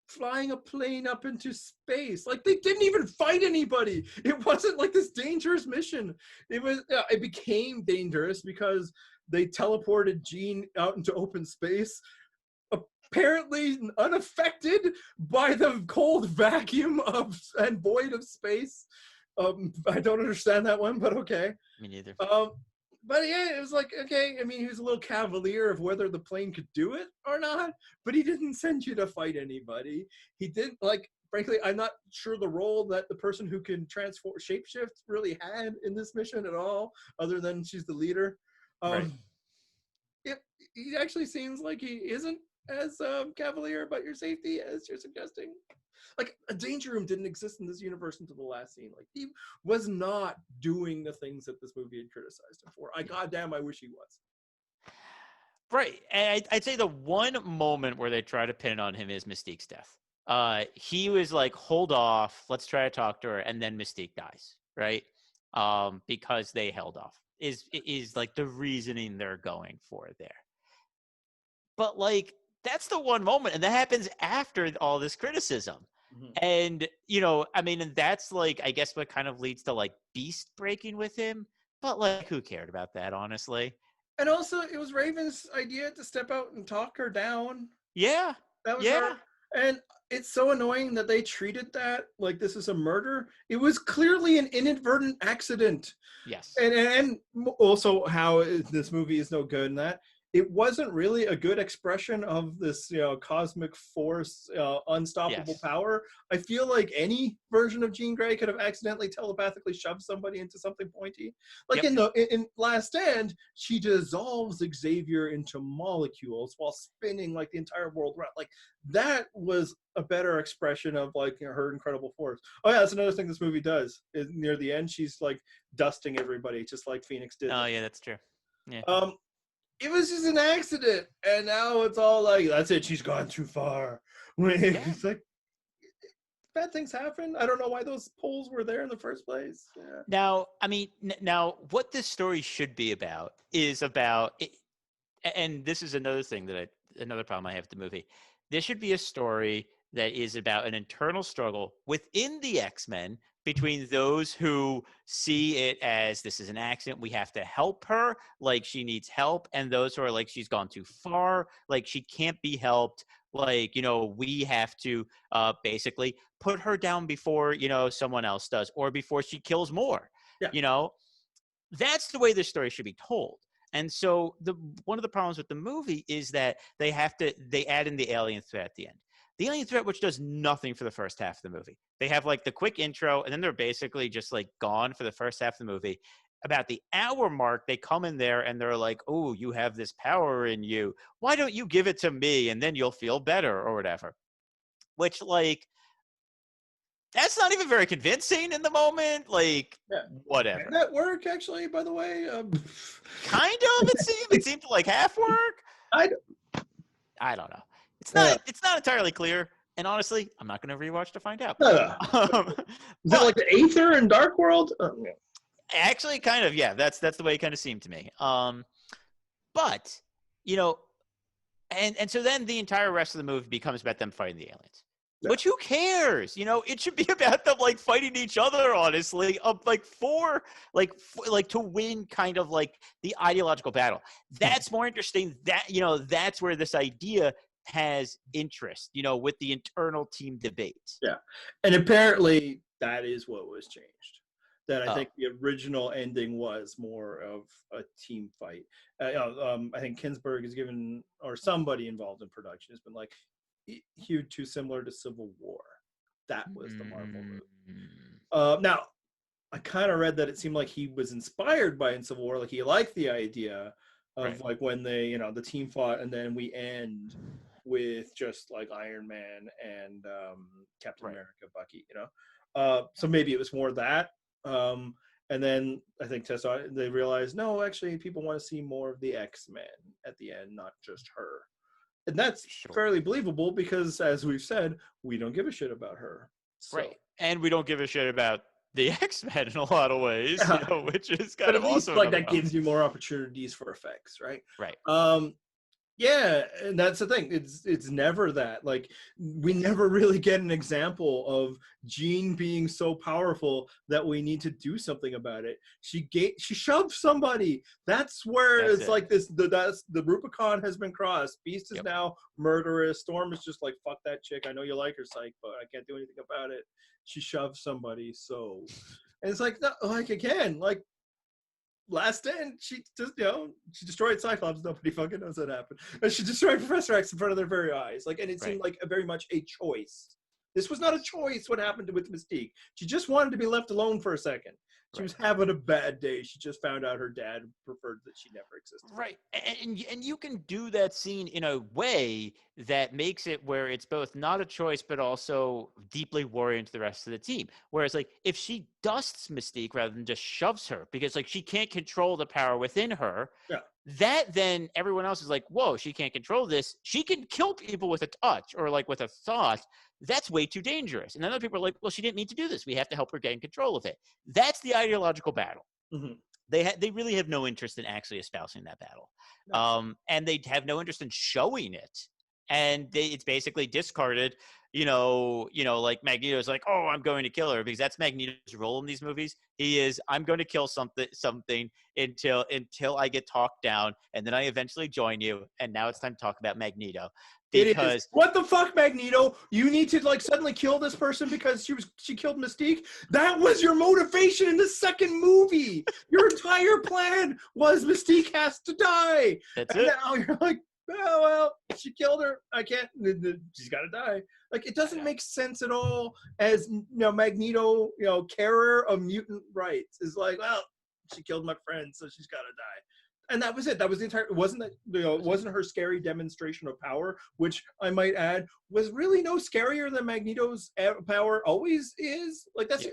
Flying a plane up into space. Like, they didn't even fight anybody. It wasn't like this dangerous mission. It became dangerous because they teleported Jean out into open space, apparently unaffected by the cold vacuum and void of space. I don't understand that one, but okay. Me neither. But yeah, it was like, okay, I mean, he was a little cavalier of whether the plane could do it or not, but he didn't send you to fight anybody. He didn't, like, frankly, I'm not sure the role that the person who can transform, shapeshift really had in this mission at all, other than she's the leader. He actually seems like he isn't as cavalier about your safety as you're suggesting. Like, a danger room didn't exist in this universe until the last scene. Like, he was not doing the things that this movie had criticized him for. Goddamn, I wish he was. Right. And I'd say the one moment where they try to pin it on him is Mystique's death. He was like, hold off, let's try to talk to her, and then Mystique dies, right? Because they held off. Is like the reasoning they're going for there. But like, that's the one moment, and that happens after all this criticism. And, I mean, and that's like, I guess what kind of leads to like beast breaking with him. But like, who cared about that, honestly? And also, it was Raven's idea to step out and talk her down. Yeah. That was her. And it's so annoying that they treated that like this is a murder. It was clearly an inadvertent accident. Yes. And also how this movie is no good in that. It wasn't really a good expression of this, cosmic force, unstoppable power. I feel like any version of Jean Grey could have accidentally telepathically shoved somebody into something pointy. Like in Last Stand, she dissolves Xavier into molecules while spinning like the entire world around. Like, that was a better expression of like her incredible force. Oh yeah, that's another thing this movie does. Near the end, she's like dusting everybody, just like Phoenix did. Oh yeah, that's true. Yeah. It was just an accident, and now it's all like, that's it, she's gone too far. It's like, bad things happen. I don't know why those poles were there in the first place. Yeah. Now, I mean, what this story should be about is about, and this is another thing another problem I have with the movie. This should be a story that is about an internal struggle within the X-Men between those who see it as this is an accident, we have to help her, like she needs help, and those who are like she's gone too far, like she can't be helped, like, we have to basically put her down before, someone else does, or before she kills more. Yeah. That's the way this story should be told. And so one of the problems with the movie is that they add in the alien threat at the end. The alien threat, which does nothing for the first half of the movie. They have like the quick intro, and then they're basically just like gone for the first half of the movie. About the hour mark, they come in there and they're like, "Oh, you have this power in you. Why don't you give it to me, and then you'll feel better," or whatever. Which, like, that's not even very convincing in the moment. Like, whatever. Did that work, actually, by the way? Kind of, it seemed to like half work. I don't know. It's not entirely clear. And honestly, I'm not going to rewatch to find out. Is that like the Aether in Dark World? Actually, kind of, yeah. That's the way it kind of seemed to me. But, and so then the entire rest of the movie becomes about them fighting the aliens. Yeah. Which, who cares? It should be about them like fighting each other, honestly, to win kind of like the ideological battle. That's more interesting. That's where this idea has interest, with the internal team debates. Yeah. And apparently that is what was changed. That I think the original ending was more of a team fight. I think Kinsberg has given, or somebody involved in production has been like, huge, too similar to Civil War. That was the Marvel move. Now, I kind of read that it seemed like he was inspired by in Civil War. Like he liked the idea of like when they, the team fought, and then we end with just like Iron Man and Captain America, Bucky. So maybe it was more that. And then I think they realized, no, actually, people want to see more of the X-Men at the end, not just her. And that's fairly believable because, as we've said, we don't give a shit about her. So. Right. And we don't give a shit about the X-Men in a lot of ways, which is kind of also like that gives you more opportunities for effects, right? Right. Yeah, and that's the thing. It's never that. Like, we never really get an example of Jean being so powerful that we need to do something about it. She shoved somebody. That's where it's like this. The Rubicon has been crossed. Beast is now murderous. Storm is just like, fuck that chick. I know you like her, psych, but I can't do anything about it. She shoved somebody. So, and it's like, again, like. Last Stand, she just, she destroyed Cyclops. Nobody fucking knows that happened. And she destroyed Professor X in front of their very eyes. Like, and it seemed like very much a choice. This was not a choice. What happened with Mystique? She just wanted to be left alone for a second. She was having a bad day. She just found out her dad preferred that she never existed. Right, and you can do that scene in a way that makes it where it's both not a choice but also deeply worrying to the rest of the team. Whereas, like, if she dusts Mystique rather than just shoves her, because like she can't control the power within her, that then everyone else is like, whoa, she can't control this. She can kill people with a touch or like with a thought. That's way too dangerous. And then other people are like, well, she didn't need to do this. We have to help her gain control of it. That's the ideological battle. Mm-hmm. They really have no interest in actually espousing that battle. No. And they have no interest in showing it. And it's basically discarded, like Magneto's like, oh, I'm going to kill her, because that's Magneto's role in these movies. He is, I'm going to kill something until I get talked down, and then I eventually join you. And now it's time to talk about Magneto. Because what the fuck, Magneto? You need to like suddenly kill this person because she killed Mystique? That was your motivation in the second movie. Your entire plan was Mystique has to die. That's it. Now you're like, oh, well, she killed her. I can't. She's got to die. Like, it doesn't make sense at all. As Magneto, carer of mutant rights, is like, well, she killed my friend, so she's got to die. And that was it. That was the entire. It wasn't her scary demonstration of power, which I might add was really no scarier than Magneto's power always is. Like those are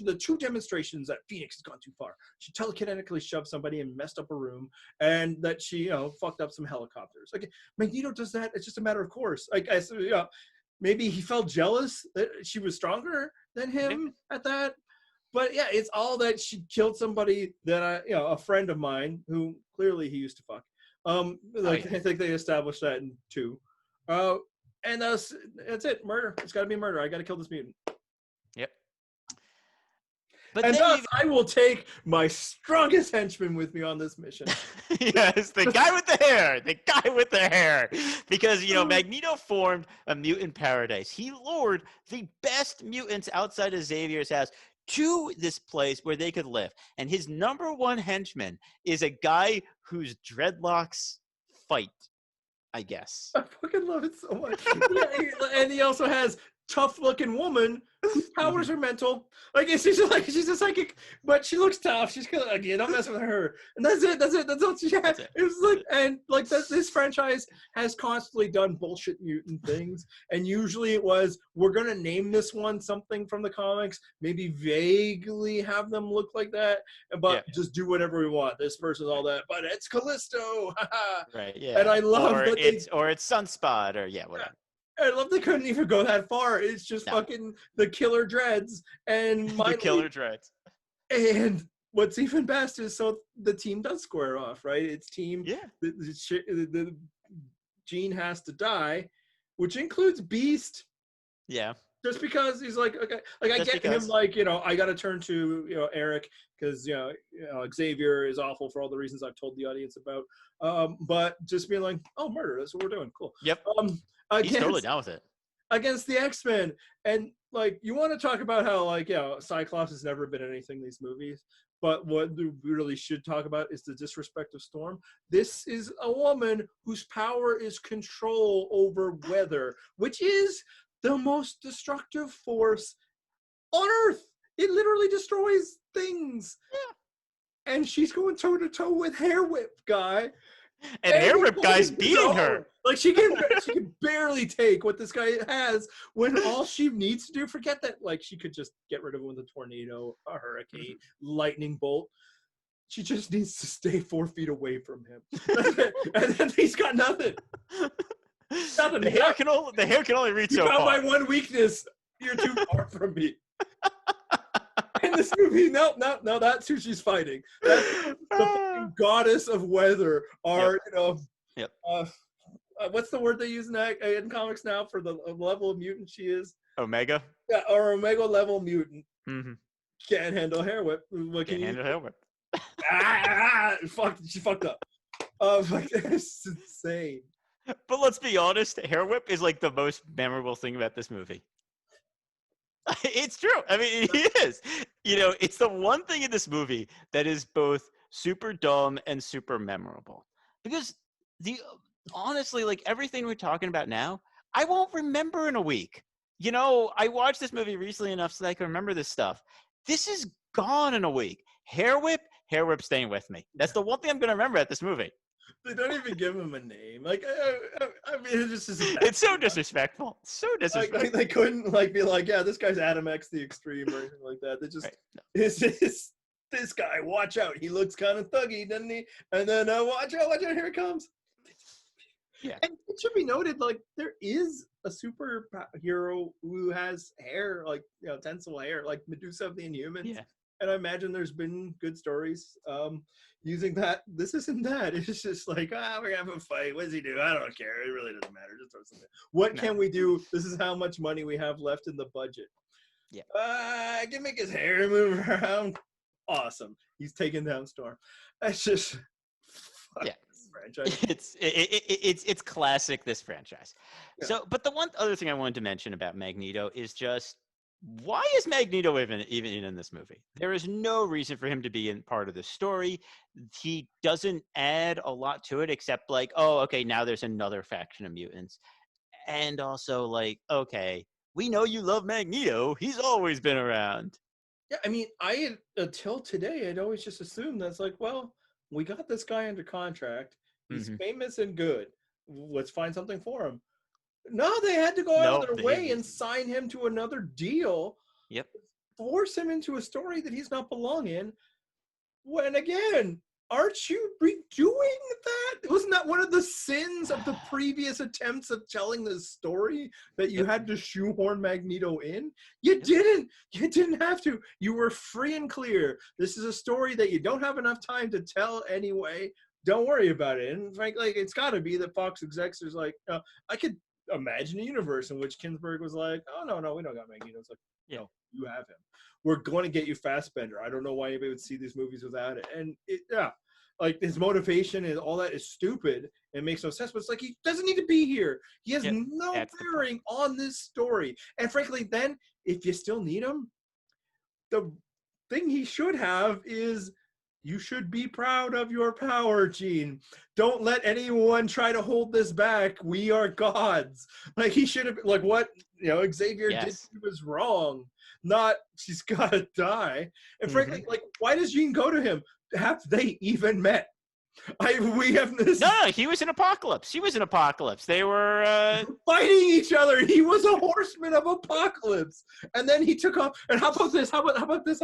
the two demonstrations that Phoenix has gone too far. She telekinetically shoved somebody and messed up a room, and that she fucked up some helicopters. Like, Magneto does that. It's just a matter of course. Like maybe he felt jealous that she was stronger than him at that. But yeah, it's all that she killed somebody that a friend of mine who clearly he used to fuck. I think they established that in 2. And that's it. Murder. It's got to be murder. I got to kill this mutant. Yep. But And then thus, I will take my strongest henchman with me on this mission. yes, the guy with the hair, because Magneto formed a mutant paradise. He lured the best mutants outside of Xavier's house to this place where they could live, and his number one henchman is a guy whose dreadlocks fight, I guess. I fucking love it so much. And he also has tough-looking woman whose powers are mental. Like she's a psychic, but she looks tough. She's kind of like, don't mess with her. And that's it. That's all she had. It was like, and like this franchise has constantly done bullshit mutant things, and usually it was, we're gonna name this one something from the comics, maybe vaguely have them look like that, but just do whatever we want. This person's all that, but it's Callisto. Right. Yeah. And I love or that it's Sunspot or whatever. I love they couldn't even go that far. It's just fucking the Killer Dreads and the Killer Dreads. And what's even best is, so the team does square off, right? It's team. Yeah. The Jean has to die, which includes Beast. Yeah. Just because he's like, okay, like I get him, like, I got to turn to Eric because Xavier is awful for all the reasons I've told the audience about. But just being like, oh, murder, that's what we're doing, cool. Yep. He's totally down with it. Against the X-Men, and like, you want to talk about how Cyclops has never been anything in these movies, but what we really should talk about is the disrespect of Storm. This is a woman whose power is control over weather, which is the most destructive force on Earth. It literally destroys things. Yeah. And she's going toe to toe with Hair Whip guy. And Hair Whip guy's beating her. Like she can barely take what this guy has, when all she needs to do, forget that, like, she could just get rid of him with a tornado, a hurricane, lightning bolt. She just needs to stay 4 feet away from him. And then he's got nothing. Nothing. The hair can only reach so far. You found my one weakness. You're too far from me. In this movie, no, that's who she's fighting. That's the fucking goddess of weather. What's the word they use in comics now for the level of mutant she is? Omega? Yeah, or Omega level mutant. Mm-hmm. Can't handle Hair Whip. Can't handle Hair Whip. She fucked up. It's insane. But let's be honest, Hair Whip is like the most memorable thing about this movie. It's true. I mean, it is. It's the one thing in this movie that is both super dumb and super memorable. Because honestly, like, everything we're talking about now, I won't remember in a week. I watched this movie recently enough so that I can remember this stuff. This is gone in a week. Hair Whip staying with me. That's the one thing I'm going to remember at this movie. They don't even give him a name. Like, I mean, it's so disrespectful. So disrespectful. Like, they couldn't be like, yeah, this guy's Adam X the Extreme or anything like that. They just, this guy, watch out. He looks kind of thuggy, doesn't he? And then watch out, here it comes. Yeah. And it should be noted, like, there is a superhero who has hair, like, tinsel hair, like Medusa of the Inhumans. Yeah. And I imagine there's been good stories using that. This isn't that. It's just like, we're going to have a fight. What does he do? I don't care. It really doesn't matter. Just throw something. What can we do? This is how much money we have left in the budget. Yeah. I can make his hair move around. Awesome. He's taking down Storm. That's just... Yeah. Franchise. It's classic, this franchise. Yeah. So, but the one other thing I wanted to mention about Magneto is just, why is Magneto even in this movie? There is no reason for him to be in part of the story. He doesn't add a lot to it except like, oh, okay, now there's another faction of mutants. And also like, okay, we know you love Magneto. He's always been around. Yeah, I mean, until today, I'd always just assumed that's like, well, we got this guy under contract. He's famous and good. Let's find something for him. No, they had to go out of their way and sign him to another deal. Yep. Force him into a story that he's not belong in. When again, aren't you redoing that? Wasn't that one of the sins of the previous attempts of telling this story, that you had to shoehorn Magneto in? You didn't. You didn't have to. You were free and clear. This is a story that you don't have enough time to tell anyway. Don't worry about it. And frankly, it's got to be that Fox execs is like, imagine a universe in which Kingsburg was like, oh no, we don't got Magneto. It's like, Yeah. no, you have him. We're going to get you Fassbender. I don't know why anybody would see these movies without it. And like his motivation and all that is stupid. It makes no sense. But it's like he doesn't need to be here. He has no bearing on this story. And frankly, then if you still need him, the thing he should have is you should be proud of your power, Gene. Don't let anyone try to hold this back. We are gods. Like he should have, like what Xavier did was wrong. Not she's gotta die. And frankly, like why does Jean go to him? Have they even met? We have this. No, he was in Apocalypse. She was in Apocalypse. They were fighting each other. He was a horseman of Apocalypse, and then he took off. And how about this? How about this?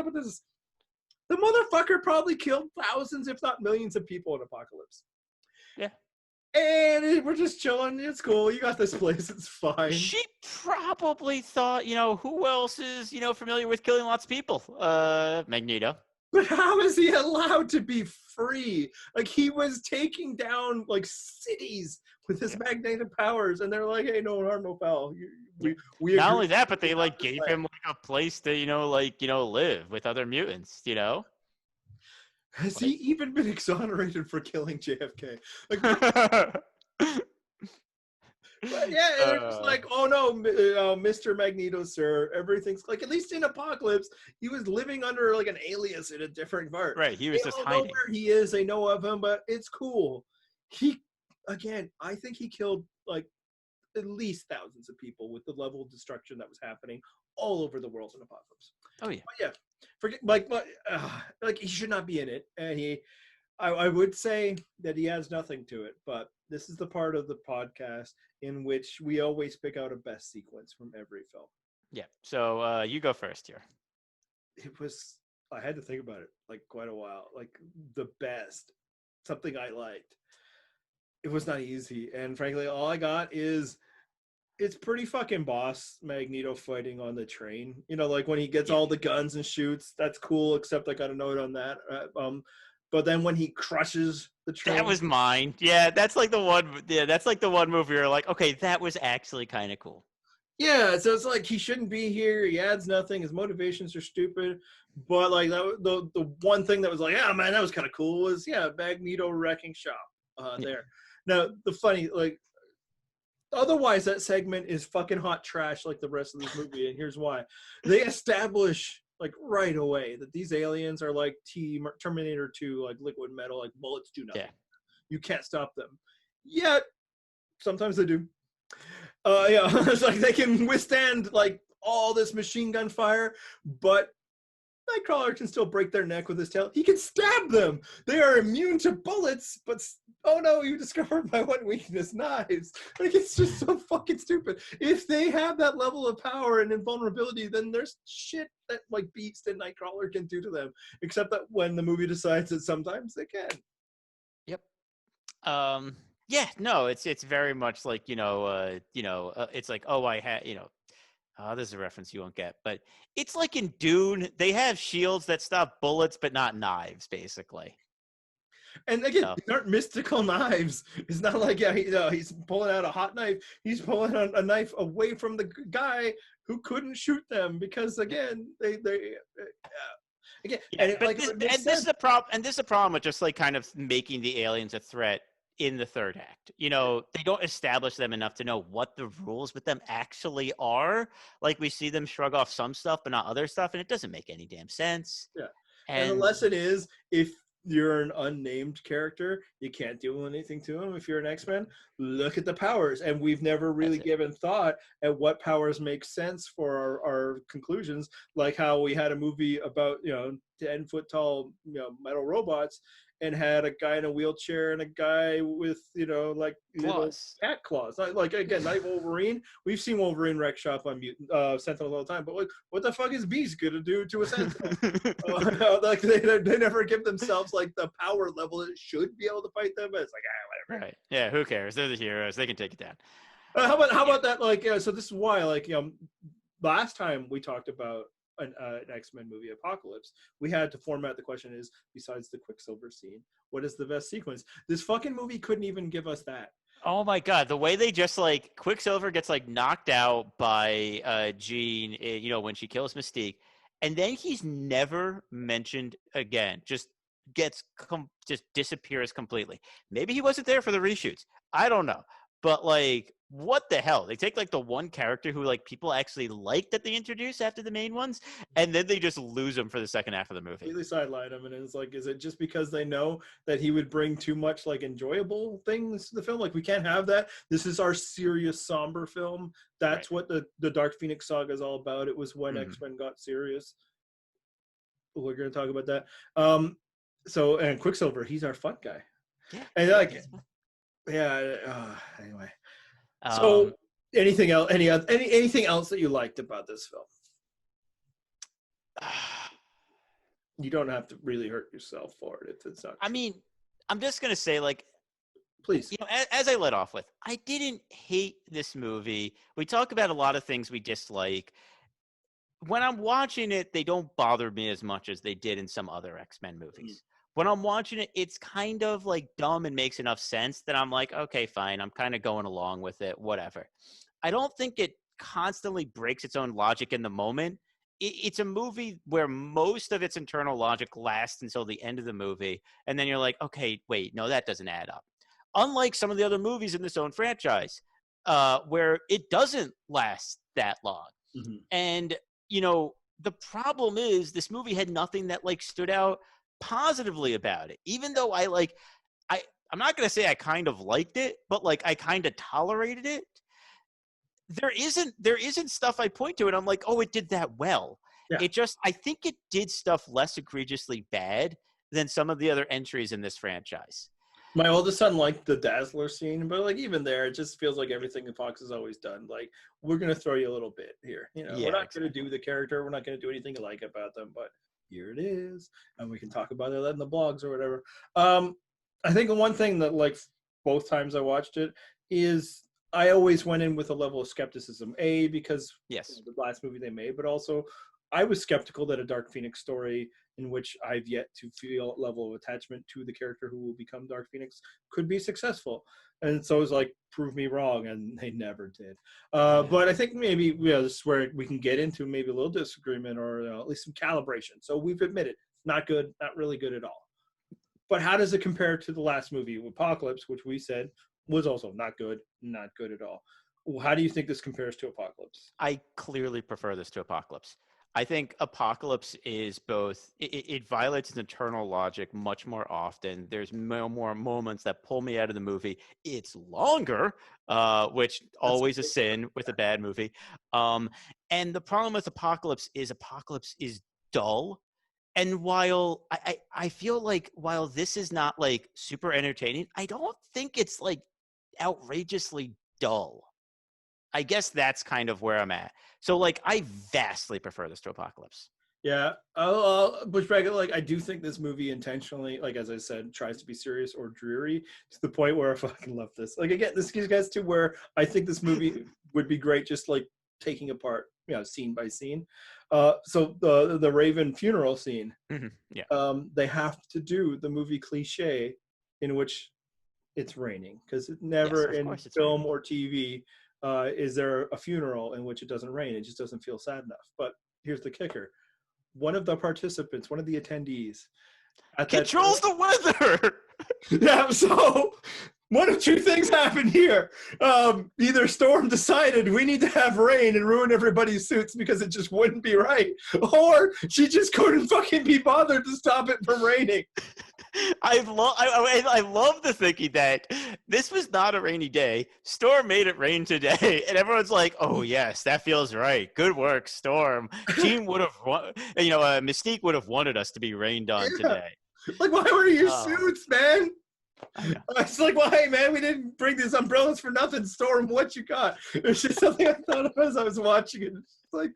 The motherfucker probably killed thousands, if not millions, of people in Apocalypse. Yeah. And we're just chilling. It's cool. You got this place. It's fine. She probably thought, who else is, familiar with killing lots of people? Magneto. But how is he allowed to be free? Like he was taking down like cities with his magnetic powers, and they're like, "Hey, no harm, no foul." We not only that, but they like gave him like a place to, live with other mutants. Has he even been exonerated for killing JFK? Like, but yeah, they're just like, oh no, Mr. Magneto, sir. Everything's like, at least in Apocalypse, he was living under like an alias in a different part. Right, he was just hiding. They know where he is. They know of him, but it's cool. I think he killed like at least thousands of people with the level of destruction that was happening all over the world in Apocalypse. Oh yeah, but yeah. Forget like he should not be in it, and I would say that he adds nothing to it, but this is the part of the podcast in which we always pick out a best sequence from every film. Yeah. So you go first here. I had to think about it like quite a while. Like the best, something I liked. It was not easy, and frankly, all I got is it's pretty fucking boss Magneto fighting on the train. Like when he gets all the guns and shoots, that's cool. Except I got a note on that. But then when he crushes the train, that was mine. Yeah, that's like the one. Yeah, that's like the one movie where you're like, okay, that was actually kind of cool. Yeah, so it's like he shouldn't be here. He adds nothing. His motivations are stupid. But like the one thing that was like, yeah, man, that was kind of cool was Magneto wrecking shop there. Now the funny otherwise that segment is fucking hot trash like the rest of this movie, and here's why. They establish like right away that these aliens are like Terminator 2, like liquid metal, like bullets do nothing. You can't stop them. Yet sometimes they do. It's like they can withstand like all this machine gun fire, but Nightcrawler can still break their neck with his tail. He can stab them. They are immune to bullets, but oh no, you discovered my one weakness, knives. Like it's just so fucking stupid. If they have that level of power and invulnerability, then there's shit that like Beast and Nightcrawler can do to them. Except that when the movie decides that sometimes they can. Yep. Yeah. No, it's very much like it's like I had this is a reference you won't get, but it's like in Dune, they have shields that stop bullets, but not knives, basically. And again, these aren't mystical knives. It's not like he's pulling out a hot knife. He's pulling a knife away from the guy who couldn't shoot them because again, they again. Yeah, this is a problem. And this is a problem with just like kind of making the aliens a threat in the third act. They don't establish them enough to know what the rules with them actually are. Like we see them shrug off some stuff, but not other stuff, and it doesn't make any damn sense. Yeah. And the lesson is, if you're an unnamed character, you can't do anything to him. If you're an X-Men, look at the powers. And we've never really given thought at what powers make sense for our conclusions, like how we had a movie about 10-foot tall metal robots and had a guy in a wheelchair and a guy with claws. Cat claws. Like again, not Wolverine. We've seen Wolverine wreck shop on Sentinels all the time, but like, what the fuck is Beast gonna do to a Sentinel? Like they never give themselves like the power level that it should be able to fight them. But it's like whatever. Right? Yeah. Who cares? They're the heroes. They can take it down. How about that? Like so this is why last time we talked about an X-Men movie, Apocalypse, we had to format the question is, besides the Quicksilver scene, what is the best sequence? This fucking movie couldn't even give us that. Oh my god, the way they just like Quicksilver gets like knocked out by Jean, when she kills Mystique, and then he's never mentioned again. Just just disappears completely. Maybe he wasn't there for the reshoots. I don't know. But like what the hell? They take like the one character who like people actually like that they introduce after the main ones, and then they just lose him for the second half of the movie. Completely sideline him, and it's like, is it just because they know that he would bring too much like enjoyable things to the film? Like, we can't have that. This is our serious, somber film. That's Right. what the Dark Phoenix saga is all about. It was when Mhm. X-Men got serious. We're going to talk about that. So, and Quicksilver, he's our fun guy, Yeah. and Yeah. like, yeah. Anyway, so Um, anything else? Anything else that you liked about this film? You don't have to really hurt yourself for it if it's not I true. mean, I'm just gonna say like Please. as I led off with, I didn't hate this movie. We talk about a lot of things we dislike. When I'm watching it, they don't bother me as much as they did in some other X-Men movies. When I'm watching it, it's kind of like dumb and makes enough sense that I'm like, okay, fine. I'm kind of going along with it, whatever. I don't think it constantly breaks its own logic in the moment. It's a movie where most of its internal logic lasts until the end of the movie. And then you're like, okay, wait, no, that doesn't add up. Unlike some of the other movies in this own franchise, where it doesn't last that long. Mm-hmm. And, the problem is this movie had nothing that like stood out positively about it. Even though I'm not going to say I kind of liked it, but like I kind of tolerated it. There isn't stuff I point to and I'm like, oh, it did that well. Yeah. I think it did stuff less egregiously bad than some of the other entries in this franchise. My oldest son liked the Dazzler scene, but like even there, it just feels like everything that Fox has always done. Like, we're gonna throw you a little bit here. We're Yeah, not gonna exactly. do the character. We're not gonna do anything you like about them, but here it is, and we can talk about it in the blogs or whatever. I think one thing that like both times I watched it is I always went in with a level of skepticism. A, because Yes. the last movie they made, but also I was skeptical that a Dark Phoenix story in which I've yet to feel a level of attachment to the character who will become Dark Phoenix could be successful. And so it was like, prove me wrong, and they never did. Yeah. But I think maybe this is where we can get into maybe a little disagreement or at least some calibration. So we've admitted, not good, not really good at all. But how does it compare to the last movie, Apocalypse, which we said was also not good at all? How do you think this compares to Apocalypse? I clearly prefer this to Apocalypse. I think Apocalypse is both, it violates its internal logic much more often. There's more moments that pull me out of the movie. It's longer, which always a sin with a bad movie. And the problem with Apocalypse is dull. And while I feel like while this is not like super entertaining, I don't think it's like outrageously dull. I guess that's kind of where I'm at. So like I vastly prefer this to Apocalypse. Yeah, I'll push back. Like, I do think this movie intentionally, like as I said, tries to be serious or dreary to the point where I fucking love this. Like, again, this gets to where I think this movie would be great just like taking apart, scene by scene. So the Raven funeral scene, Yeah. they have to do the movie cliche in which it's raining, because it Yes, never of in course it's film raining. or TV is there a funeral in which it doesn't rain. It just doesn't feel sad enough. But here's the kicker: one of the participants, one of the attendees at that Controls the weather. yeah, so one of two things happened here. Either Storm decided we need to have rain and ruin everybody's suits because it just wouldn't be right, or she just couldn't fucking be bothered to stop it from raining. I love the thinking that this was not a rainy day. Storm made it rain today, and everyone's like, "Oh yes, that feels right. Good work, Storm." Team would have, Mystique would have wanted us to be rained on Yeah. today. Like, why were your Oh, suits, man? I know. It's like, well, hey, man, we didn't bring these umbrellas for nothing. Storm, what you got? It's just something I thought of as I was watching it. It's like,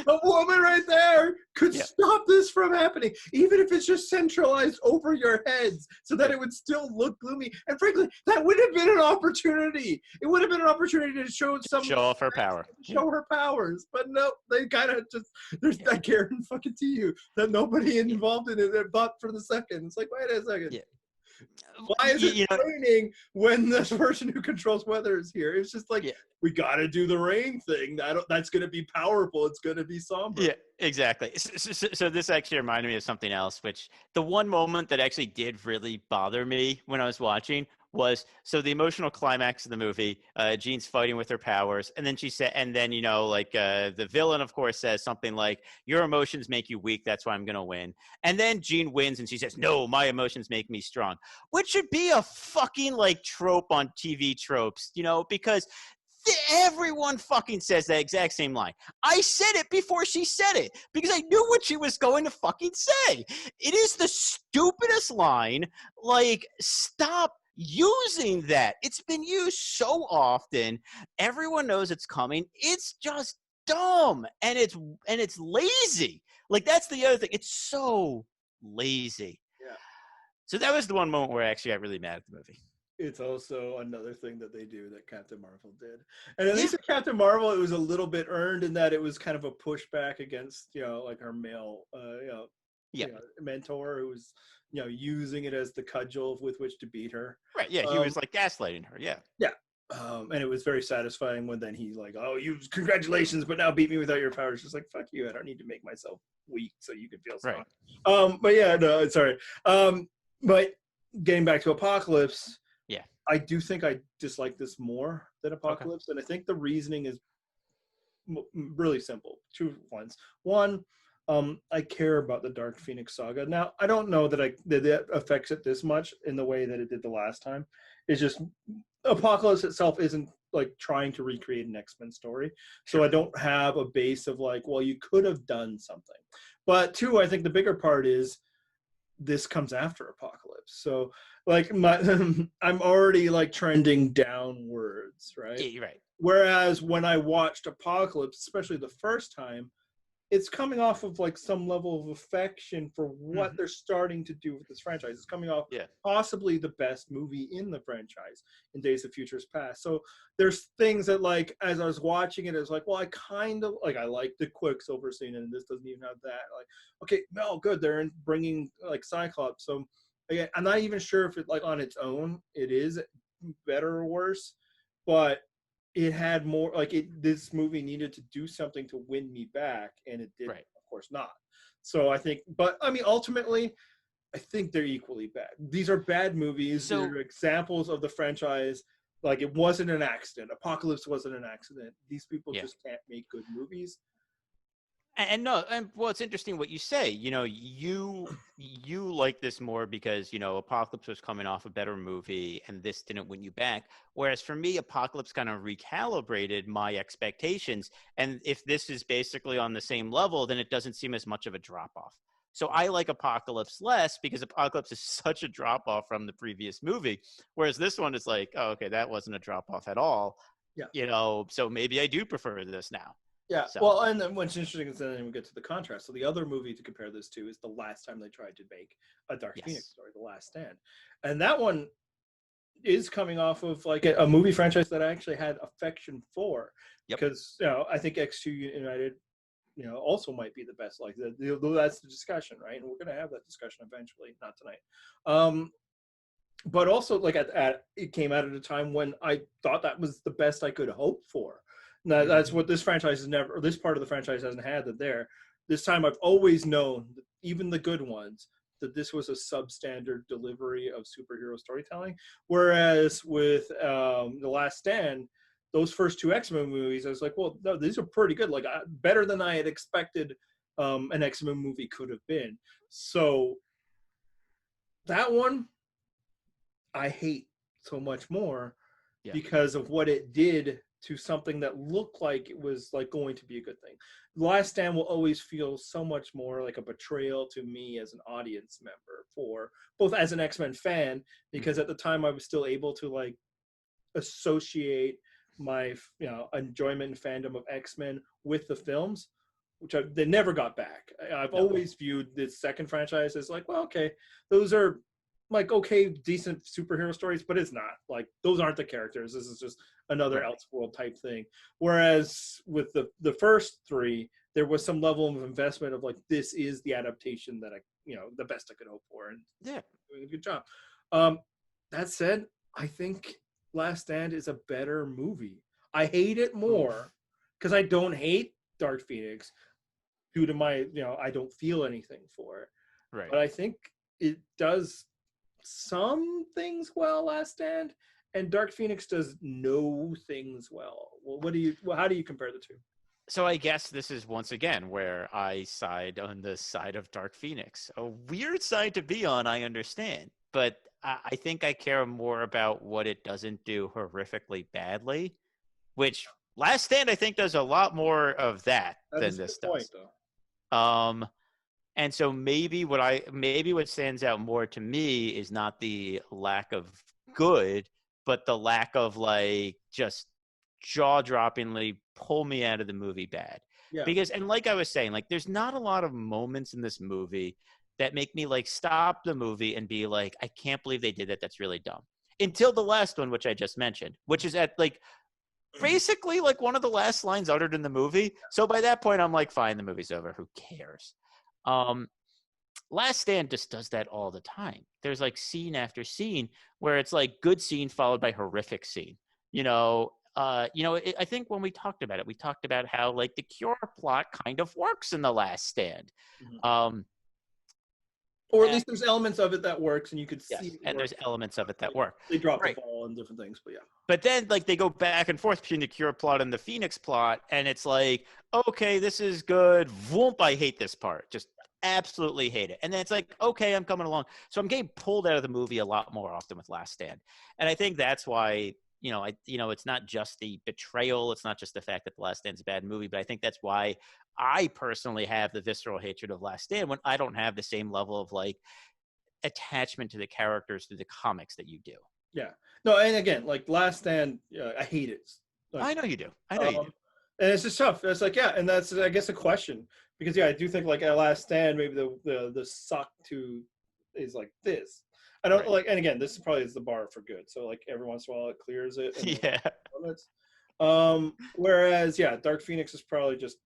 a woman right there could Yeah. stop this from happening, even if it's just centralized over your heads so that Yeah. it would still look gloomy. And frankly, that would have been an opportunity. It would have been an opportunity to show some Show off her power. show her powers. But no, they kind of just, there's that guarantee fucking to you that nobody involved in it thought for the second. It's like, wait a second. Yeah. Why is it raining when the person who controls weather is here? It's just like, yeah. we got to do the rain thing. That's going to be powerful. It's going to be somber. Yeah, exactly. So this actually reminded me of something else, which the one moment that actually did really bother me when I was watching was so the emotional climax of the movie. Jean's fighting with her powers, and then she said, and then the villain, of course, says something like, "Your emotions make you weak. That's why I'm gonna win." And then Jean wins, and she says, "No, my emotions make me strong," which should be a fucking like trope on TV tropes, because everyone fucking says that exact same line. I said it before she said it because I knew what she was going to fucking say. It is the stupidest line. Like, stop using that. It's been used so often. Everyone knows it's coming. It's just dumb and it's lazy. Like, that's the other thing. It's so lazy. Yeah. So that was the one moment where I actually got really mad at the movie. It's also another thing that they do that Captain Marvel did. And at least with Captain Marvel, it was a little bit earned in that it was kind of a pushback against, like her male, mentor who was, using it as the cudgel with which to beat her. Right. Yeah. He was like gaslighting her. Yeah. Yeah. And it was very satisfying when then he's like, "Oh, congratulations, but now beat me without your powers." Just like, fuck you. I don't need to make myself weak so you can feel strong. Right. But yeah, no, sorry. But getting back to Apocalypse, yeah, I do think I dislike this more than Apocalypse, and I think the reasoning is really simple. Two ones. One, I care about the Dark Phoenix saga. Now, I don't know that that affects it this much in the way that it did the last time. It's just Apocalypse itself isn't like trying to recreate an X-Men story, so I don't have a base of like, well, you could have done something. But two, I think the bigger part is this comes after Apocalypse, so like I'm already like trending downwards, right? Yeah, you're right. Whereas when I watched Apocalypse, especially the first time, it's coming off of like some level of affection for what they're starting to do with this franchise. It's coming off possibly the best movie in the franchise in Days of Futures Past. So there's things that like, as I was watching it, I was like, well, I kind of like, I like the Quicksilver scene and this doesn't even have that. Like, okay, no, good. They're bringing like Cyclops. So again, I'm not even sure if it like on its own, it is better or worse, but it had more like this movie needed to do something to win me back, and it didn't. Of course not. So I think, but I mean, ultimately, I think they're equally bad. These are bad movies. So, they're examples of the franchise. Like, it wasn't an accident. Apocalypse wasn't an accident. These people just can't make good movies. And well, it's interesting what you say. You like this more because Apocalypse was coming off a better movie, and this didn't win you back. Whereas for me, Apocalypse kind of recalibrated my expectations, and if this is basically on the same level, then it doesn't seem as much of a drop off. So I like Apocalypse less because Apocalypse is such a drop off from the previous movie, whereas this one is like, oh, okay, that wasn't a drop off at all. Yeah. So maybe I do prefer this now. Yeah, so. Well, and then what's interesting is then we get to the contrast. So the other movie to compare this to is the last time they tried to make a Dark Phoenix story, The Last Stand. And that one is coming off of like a movie franchise that I actually had affection for. Because, I think X2 United, also might be the best. Like, that's the discussion, right? And we're going to have that discussion eventually, not tonight. But also, like, it came out at a time when I thought that was the best I could hope for. Now, that's what this franchise has never, or this part of the franchise hasn't had that there. This time I've always known, even the good ones, that this was a substandard delivery of superhero storytelling. Whereas with The Last Stand, those first two X-Men movies, I was like, well, no, these are pretty good. Like, better than I had expected an X-Men movie could have been. So that one, I hate so much more because of what it did to something that looked like it was like going to be a good thing. The Last Stand will always feel so much more like a betrayal to me as an audience member, for both as an X-Men fan, because at the time I was still able to like associate my enjoyment and fandom of X-Men with the films, which they never got back. I've always viewed this second franchise as like, well, okay, those are like, okay, decent superhero stories, but it's not like, those aren't the characters. This is just another Elseworld type thing. Whereas with the first three, there was some level of investment of like, this is the adaptation that I, the best I could hope for, and doing a good job. Um, that said, I think Last Stand is a better movie. I hate it more Oof. because I don't hate Dark Phoenix due to my, I don't feel anything for it. Right. But I think it does some things well, Last Stand, and Dark Phoenix does no things well. Well, how do you compare the two? So I guess this is once again where I side on the side of Dark Phoenix. A weird side to be on, I understand, but I think I care more about what it doesn't do horrifically badly, which Last Stand I think does a lot more of that That than is a good this point, does. though. Um, and so maybe what stands out more to me is not the lack of good, but the lack of like just jaw-droppingly pull me out of the movie bad. Yeah. Because and like I was saying, like there's not a lot of moments in this movie that make me like stop the movie and be like, I can't believe they did that. That's really dumb. Until the last one, which I just mentioned, which is at like basically like one of the last lines uttered in the movie. So by that point, I'm like, fine, the movie's over. Who cares? Um, Last Stand just does that all the time. There's like scene after scene where it's like good scene followed by horrific scene. I think when we talked about it, we talked about how like the Cure plot kind of works in The Last Stand. Mhm. Um, Or at uh, least there's elements of it that works, and you could see yes, it and work. there's elements of it that Like, work. they drop the Right. ball and different things, but yeah. But then like they go back and forth between the Cure plot and the Phoenix plot, and it's like, okay, this is good. Whoop, I hate this part. Just absolutely hate it. And then it's like, okay, I'm coming along. So I'm getting pulled out of the movie a lot more often with Last Stand. And I think that's why, it's not just the betrayal, it's not just the fact that The Last Stand's a bad movie, but I think that's why I personally have the visceral hatred of Last Stand when I don't have the same level of like attachment to the characters through the comics that you do. Yeah. No, and again, like Last Stand, I hate it. Like, I know you do. I know you do. um, and it's just tough. It's like, yeah, and that's, I guess, a question because, yeah, I do think like at Last Stand, maybe the suck to is like this. I don't Right. like, and again, this is probably is the bar for good. So like every once in a while, it clears it, and then Yeah. limits. Whereas, yeah, Dark Phoenix is probably just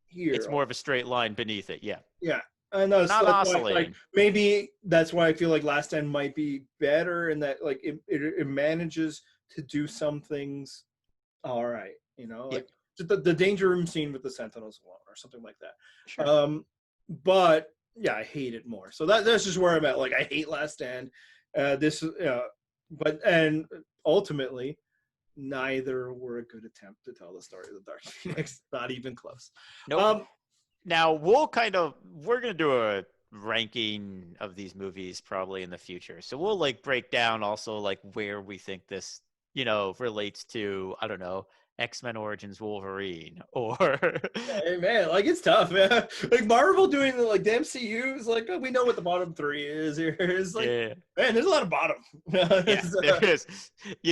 It's here. more of a straight line beneath it. Yeah. Yeah. I know. So Not that's why, like, oscillating. maybe that's why I feel like Last Stand might be better in that, like, it manages to do some things all right, Yeah. like just the danger room scene with the Sentinels alone or something like that. Sure. But yeah, I hate it more. So that's just where I'm at. Like, I hate Last Stand. This, but and ultimately, neither were a good attempt to tell the story of the Dark Phoenix. Not even close. Nope. Um, Now we're gonna do a ranking of these movies probably in the future. So we'll like break down also like where we think this, relates to, I don't know, X-Men Origins Wolverine or Hey man, like it's tough, man. Like Marvel doing like the MCU is like, oh, we know what the bottom three is here. It's like, yeah. man, there's a lot of bottom. Yeah, there is.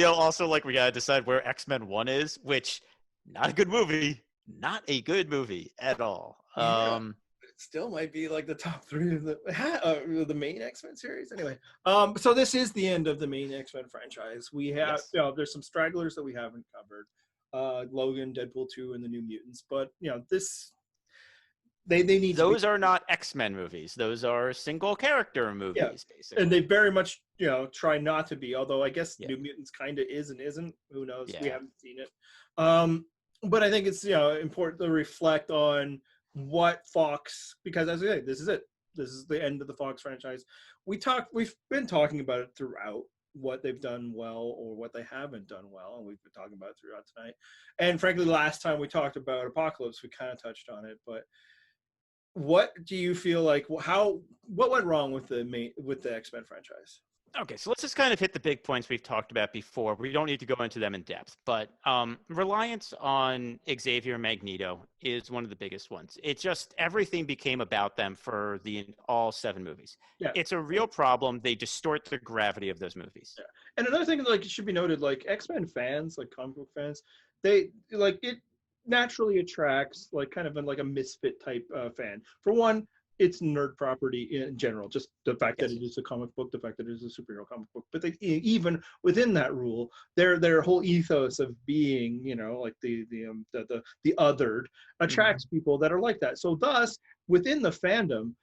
Also like we gotta decide where X-Men 1 is, which not a good movie. Not a good movie at all. Yeah, it still might be like the top three of the main X-Men series. Anyway, so this is the end of the main X-Men franchise. We have, Yes. there's some stragglers that we haven't covered. Logan, Deadpool 2, and the New Mutants. But this they need to be, Those are not X-Men movies. Those are single character yeah, movies, and they basically. very much try not to be. Although I guess Yeah. New Mutants kind of is and isn't. Who knows? We Yeah. haven't seen it. But I think it's important to reflect on what Fox, because as I say, this is it. This is the end of the Fox franchise. We've been talking about it throughout, what they've done well or what they haven't done well, and we've been talking about it throughout tonight. And frankly, last time we talked about Apocalypse, we kind of touched on it. But what do you feel like? What went wrong with the X-Men franchise? Okay, so let's just kind of hit the big points we've talked about before. We don't need to go into them in depth, but reliance on Xavier and Magneto is one of the biggest ones. It just everything became about them for all 7 movies. Yeah. It's a real problem. They distort the gravity of those movies. Yeah. And another thing, like, it should be noted, like X-Men fans, like comic book fans, they like it naturally attracts like kind of like a misfit type fan. For one, it's nerd property in general, just the fact that Yes. it is a comic book, the fact that it is a superhero comic book. But even within that rule, their whole ethos of being, like the othered attracts people that are like that. So thus, within the fandom,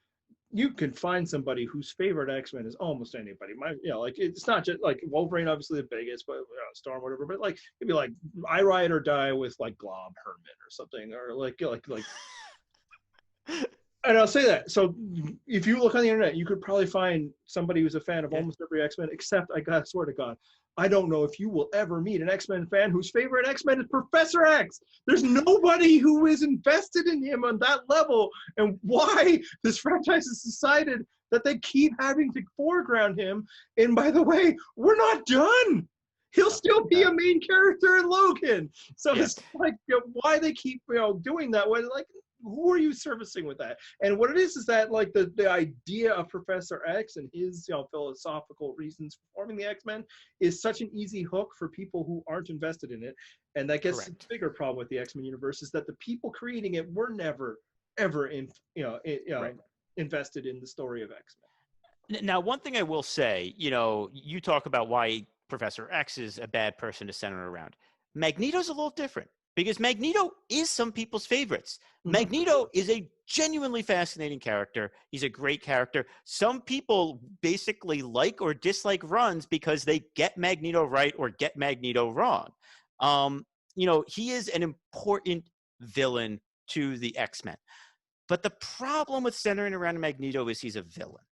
you can find somebody whose favorite X-Men is almost anybody. Like it's not just like Wolverine, obviously the biggest, but Storm, whatever. But like it'd be like I ride or die with like Glob Herman or something, or like. And I'll say that. So if you look on the internet, you could probably find somebody who's a fan of Yeah. almost every X-Men, except I swear to God, I don't know if you will ever meet an X-Men fan whose favorite X-Men is Professor X. There's nobody who is invested in him on that level. And why this franchise has decided that they keep having to foreground him. And by the way, we're not done. He'll still be a main character in Logan. So it's like, why they keep doing that when like, who are you servicing with that? And what it is that like the idea of Professor X and his philosophical reasons for forming the X-Men is such an easy hook for people who aren't invested in it. And that gets the bigger problem with the X-Men universe is that the people creating it were never ever invested in the story of X-Men. Now, one thing I will say, you talk about why Professor X is a bad person to center around. Magneto's a little different. Because Magneto is some people's favorites. Magneto is a genuinely fascinating character. He's a great character. Some people basically like or dislike runs because they get Magneto right or get Magneto wrong. He is an important villain to the X-Men. But the problem with centering around Magneto is he's a villain.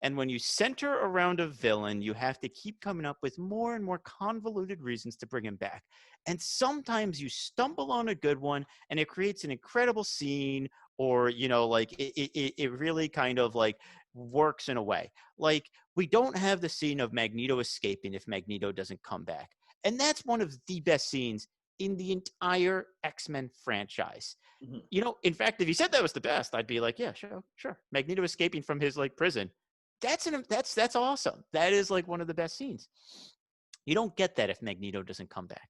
And when you center around a villain, you have to keep coming up with more and more convoluted reasons to bring him back. And sometimes you stumble on a good one and it creates an incredible scene or, it really kind of like works in a way. Like we don't have the scene of Magneto escaping if Magneto doesn't come back. And that's one of the best scenes in the entire X-Men franchise. In fact, if you said that was the best, I'd be like, yeah, sure. Magneto escaping from his like prison. That's awesome. That is like one of the best scenes. You don't get that if Magneto doesn't come back,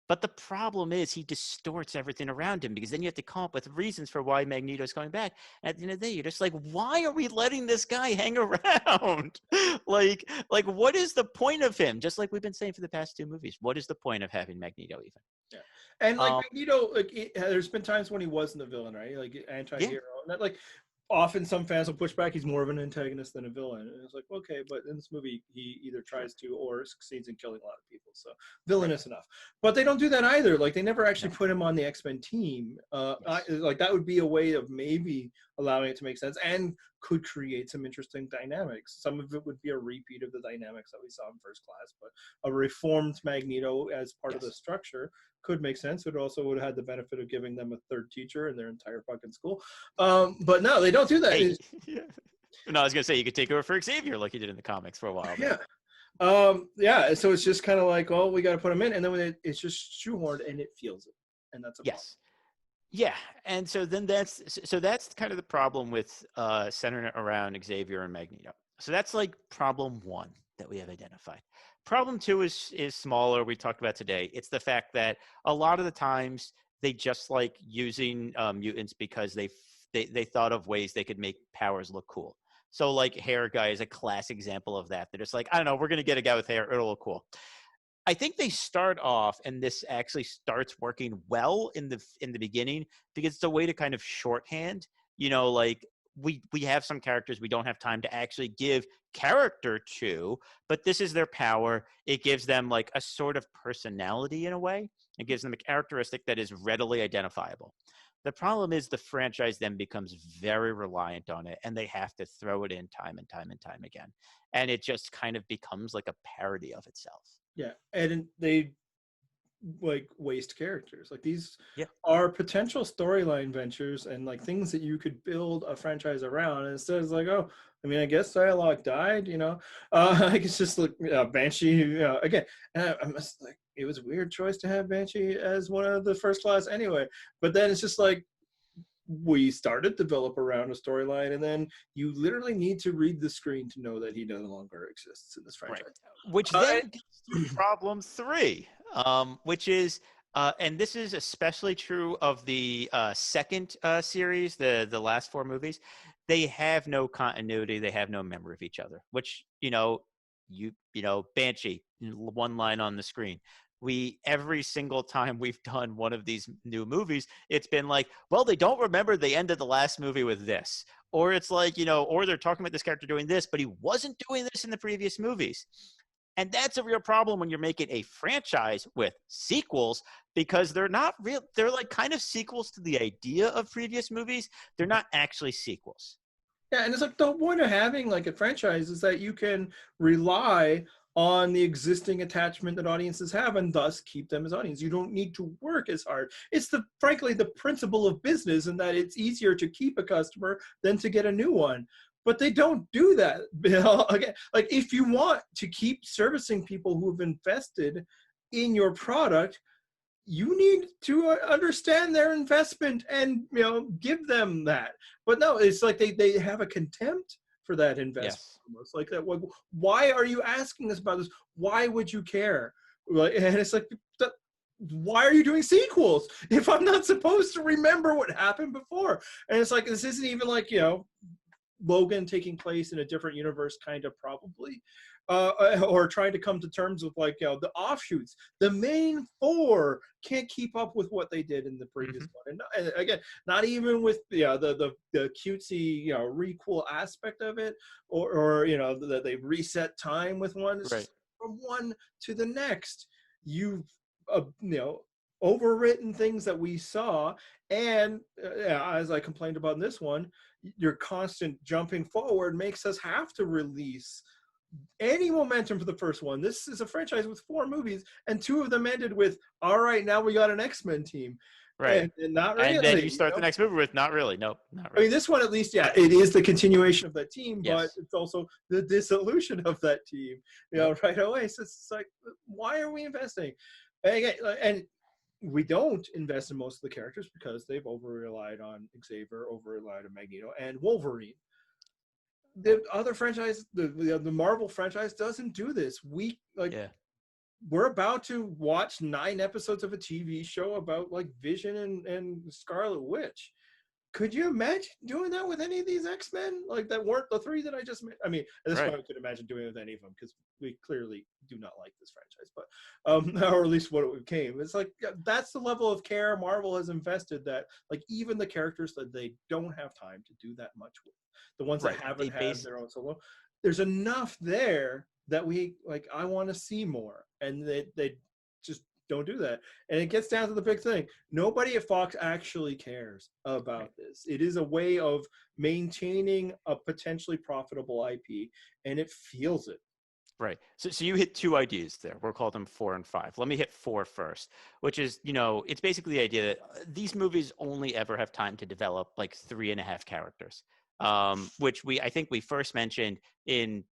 But the problem is he distorts everything around him because then you have to come up with reasons for why Magneto's coming back. And at the end of the day, you're just like, why are we letting this guy hang around? like what is the point of him? Just like we've been saying for the past two movies. What is the point of having Magneto even? Yeah. And like Magneto, there's been times when he wasn't the villain, right? Like anti-hero. And that, like often some fans will push back. He's more of an antagonist than a villain. And it's like, okay, but in this movie, he either tries to or succeeds in killing a lot of people. So villainous enough. But they don't do that either. Like they never actually put him on the X-Men team. Like that would be a way of maybe allowing it to make sense and could create some interesting dynamics. Some of it would be a repeat of the dynamics that we saw in First Class, but a reformed Magneto as part of the structure could make sense. It also would have had the benefit of giving them a third teacher in their entire fucking school. But no, they don't do that. Hey, No, I was gonna say you could take over for Xavier like you did in the comics for a while. Yeah. So it's just kind of like, oh, we got to put him in, and then when it's just shoehorned and it feels it, and that's a problem. Yeah, and so then that's kind of the problem with centering it around Xavier and Magneto. So that's like problem one that we have identified. Problem two is smaller. We talked about today. It's the fact that a lot of the times they just like using mutants because they thought of ways they could make powers look cool. So like hair guy is a classic example of that. They're just like, I don't know, we're gonna get a guy with hair, it'll look cool. I think they start off, and this actually starts working well in the beginning because it's a way to kind of shorthand. Like we have some characters we don't have time to actually give character to, but this is their power. It gives them like a sort of personality in a way. It gives them a characteristic that is readily identifiable. The problem is the franchise then becomes very reliant on it, and they have to throw it in time and time and time again. And it just kind of becomes like a parody of itself. Yeah, and they like waste characters. Like these are potential storyline ventures and like things that you could build a franchise around. And instead it's like, oh, I mean, I guess dialogue died, like it's just like Banshee, again. And I'm just like, it was a weird choice to have Banshee as one of the First Class anyway. But then it's just like, we started to develop around a storyline, and then you literally need to read the screen to know that he no longer exists in this franchise. Right. Which then gets to problem three, which is, and this is especially true of the second series, the last four movies. They have no continuity. They have no memory of each other. Which Banshee, one line on the screen. we every single time we've done one of these new movies, it's been like, well, they don't remember they ended the last movie with this. Or it's like, or they're talking about this character doing this, but he wasn't doing this in the previous movies. And that's a real problem when you're making a franchise with sequels, because they're not real. They're like kind of sequels to the idea of previous movies. They're not actually sequels. Yeah, and it's like the point of having like a franchise is that you can rely on the existing attachment that audiences have and thus keep them as audience. You don't need to work as hard. It's frankly the principle of business, in that it's easier to keep a customer than to get a new one. But they don't do that. Again, like if you want to keep servicing people who have invested in your product, you need to understand their investment and give them that. But no, it's like they have a contempt for that investment. Yes. Almost like that. Why are you asking us about this? Why would you care? And it's like, why are you doing sequels if I'm not supposed to remember what happened before? And it's like, this isn't even like Logan taking place in a different universe, kind of, probably, or trying to come to terms with like the offshoots. The main four can't keep up with what they did in the previous one, and again, not even with the cutesy requel aspect of it, or that they reset time with one. It's Right. just from one to the next. You've overwritten things that we saw, and as I complained about in this one, your constant jumping forward makes us have to release any momentum for the first one. This is a franchise with 4 movies, and 2 of them ended with, all right, now we got an X-Men team. Right. And not really. And then you start the next movie with not really. Nope, not I really. mean, this one, at least, yeah, it is the continuation of that team, Yes. but it's also the dissolution of that team, right away. So it's like, why are we investing? And we don't invest in most of the characters because they've over-relied on Xavier, over-relied on Magneto, and Wolverine. The other franchise, the Marvel franchise, doesn't do this. We're about to watch 9 episodes of a TV show about like Vision and Scarlet Witch. Could you imagine doing that with any of these X-Men? Like, that weren't the 3 that I just made. I mean, at this point, I could imagine doing it with any of them, because we clearly do not like this franchise, but or at least what it became. It's like, that's the level of care Marvel has invested, that like even the characters that they don't have time to do that much with, the ones that haven't had their own solo, there's enough there that we like. I want to see more, and they just don't do that. And it gets down to the big thing. Nobody at Fox actually cares about this. It is a way of maintaining a potentially profitable IP, and it feels it. Right. So you hit 2 ideas there. We'll call them 4 and 5. Let me hit 4 first, which is, it's basically the idea that these movies only ever have time to develop like 3.5 characters, which I think we first mentioned in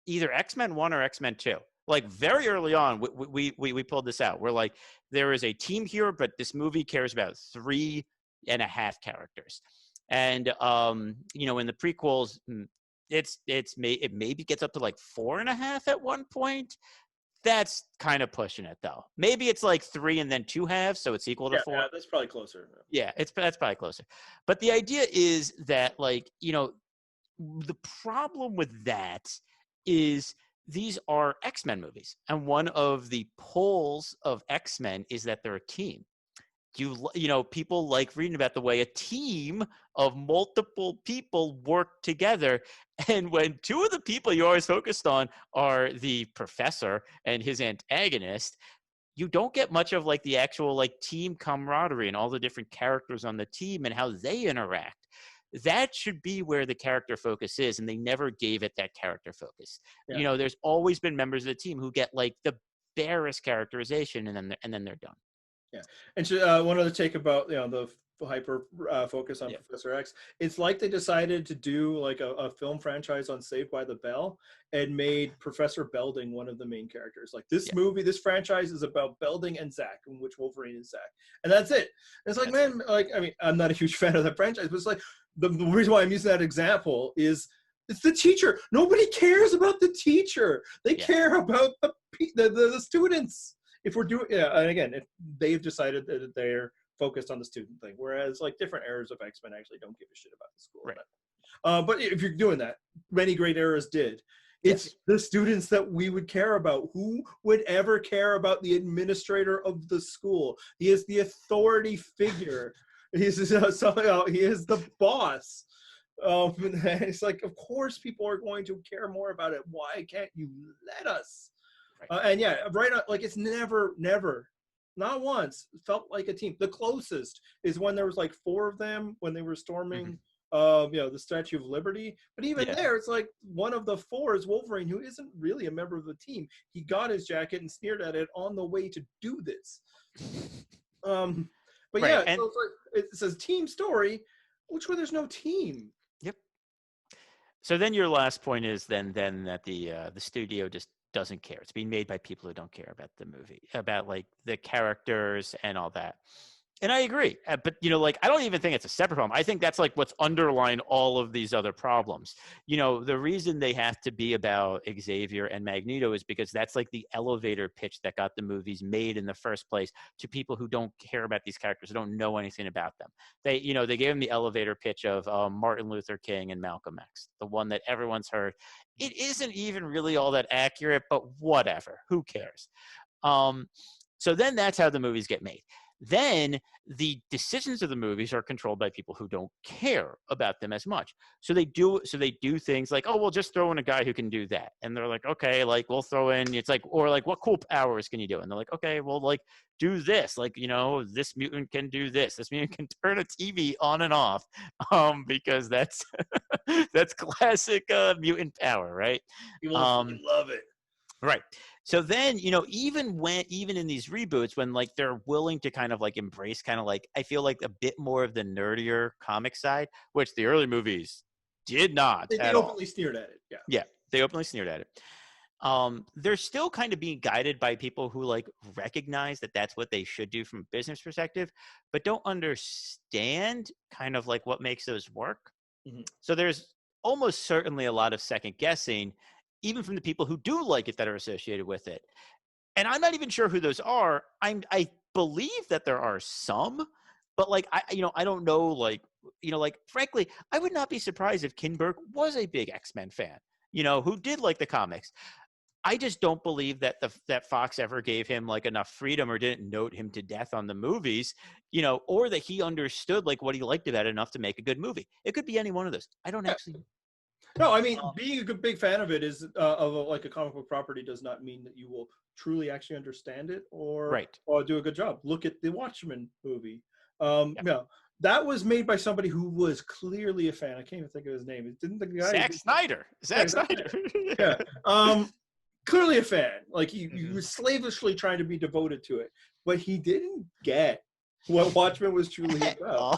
either X-Men 1 or X-Men 2. Like very early on, we pulled this out. We're like, there is a team here, but this movie cares about 3.5 characters. And in the prequels, it maybe gets up to like 4.5 at one point. That's kind of pushing it, though. Maybe it's like 3 and then 2 halves, so it's equal to 4. Yeah, that's probably closer. Yeah, that's probably closer. But the idea is that, like, the problem with that is these are X-Men movies, and one of the pulls of X-Men is that they're a team. People like reading about the way a team of multiple people work together, and when 2 of the people you always focused on are the professor and his antagonist, you don't get much of like the actual like team camaraderie and all the different characters on the team and how they interact. That should be where the character focus is, and they never gave it that character focus. Yeah. There's always been members of the team who get like the barest characterization, and then they're done. Yeah, and one other take about the hyper focus on Professor X. It's like they decided to do like a film franchise on Saved by the Bell and made Professor Belding one of the main characters. Like this movie, this franchise is about Belding and Zach, in which Wolverine is Zach, and that's it. And it's like, man, like, I mean, I'm not a huge fan of that franchise, but it's like the reason why I'm using that example is it's the teacher. Nobody cares about the teacher. They care about the students. If we're doing, and again, if they've decided that they're focused on the student thing, whereas like different eras of X-Men actually don't give a shit about the school. Right. But if you're doing that, many great eras did. It's Yes. the students that we would care about. Who would ever care about the administrator of the school? He is the authority figure. He's somehow he is the boss. It's like, of course, people are going to care more about it. Why can't you let us? Right. And yeah, right. Like it's never, not once felt like a team. The closest is when there was like 4 of them when they were storming, the Statue of Liberty. But even Yeah. there, it's like one of the 4 is Wolverine, who isn't really a member of the team. He got his jacket and sneered at it on the way to do this. But Right. yeah, And so it's like it says team story, which where there's no team. yep. So then your last point is then that the studio just doesn't care. It's being made by people who don't care about the movie, about like the characters and all that. And I agree, but like I don't even think it's a separate problem. I think that's like what's underlying all of these other problems. The reason they have to be about Xavier and Magneto is because that's like the elevator pitch that got the movies made in the first place to people who don't care about these characters, who don't know anything about them. They gave them the elevator pitch of Martin Luther King and Malcolm X, the one that everyone's heard. It isn't even really all that accurate, but whatever. Who cares? So then that's how the movies get made. Then the decisions of the movies are controlled by people who don't care about them as much. So they do things like, oh, we'll just throw in a guy who can do that. And they're like, okay, like we'll throw in, it's like, or like, what cool powers can you do? And they're like, okay, well, like do this, like, this mutant can do this. This mutant can turn a TV on and off, because that's that's classic mutant power, right? People love it. Right. So then, even in these reboots, when like they're willing to kind of like embrace kind of like, I feel like a bit more of the nerdier comic side, which the early movies did not They at all. openly sneered at it. Yeah. Yeah, they openly sneered at it. They're still kind of being guided by people who like recognize that that's what they should do from a business perspective, but don't understand kind of like what makes those work. Mm-hmm. So there's almost certainly a lot of second guessing, even from the people who do like it that are associated with it. And I'm not even sure who those are. I believe that there are some, but like I don't know, like frankly, I would not be surprised if Kinberg was a big X-Men fan, who did like the comics. I just don't believe that that Fox ever gave him like enough freedom or didn't note him to death on the movies, or that he understood like what he liked about it enough to make a good movie. It could be any one of those. I don't actually. No, I mean, being a big fan of it is like a comic book property does not mean that you will truly actually understand it or do a good job. Look at the Watchmen movie. That was made by somebody who was clearly a fan. I can't even think of his name. It didn't the guy Zack Snyder. Zack Snyder. Yeah. Clearly a fan. Like he was slavishly trying to be devoted to it, but he didn't get what Watchmen was truly about.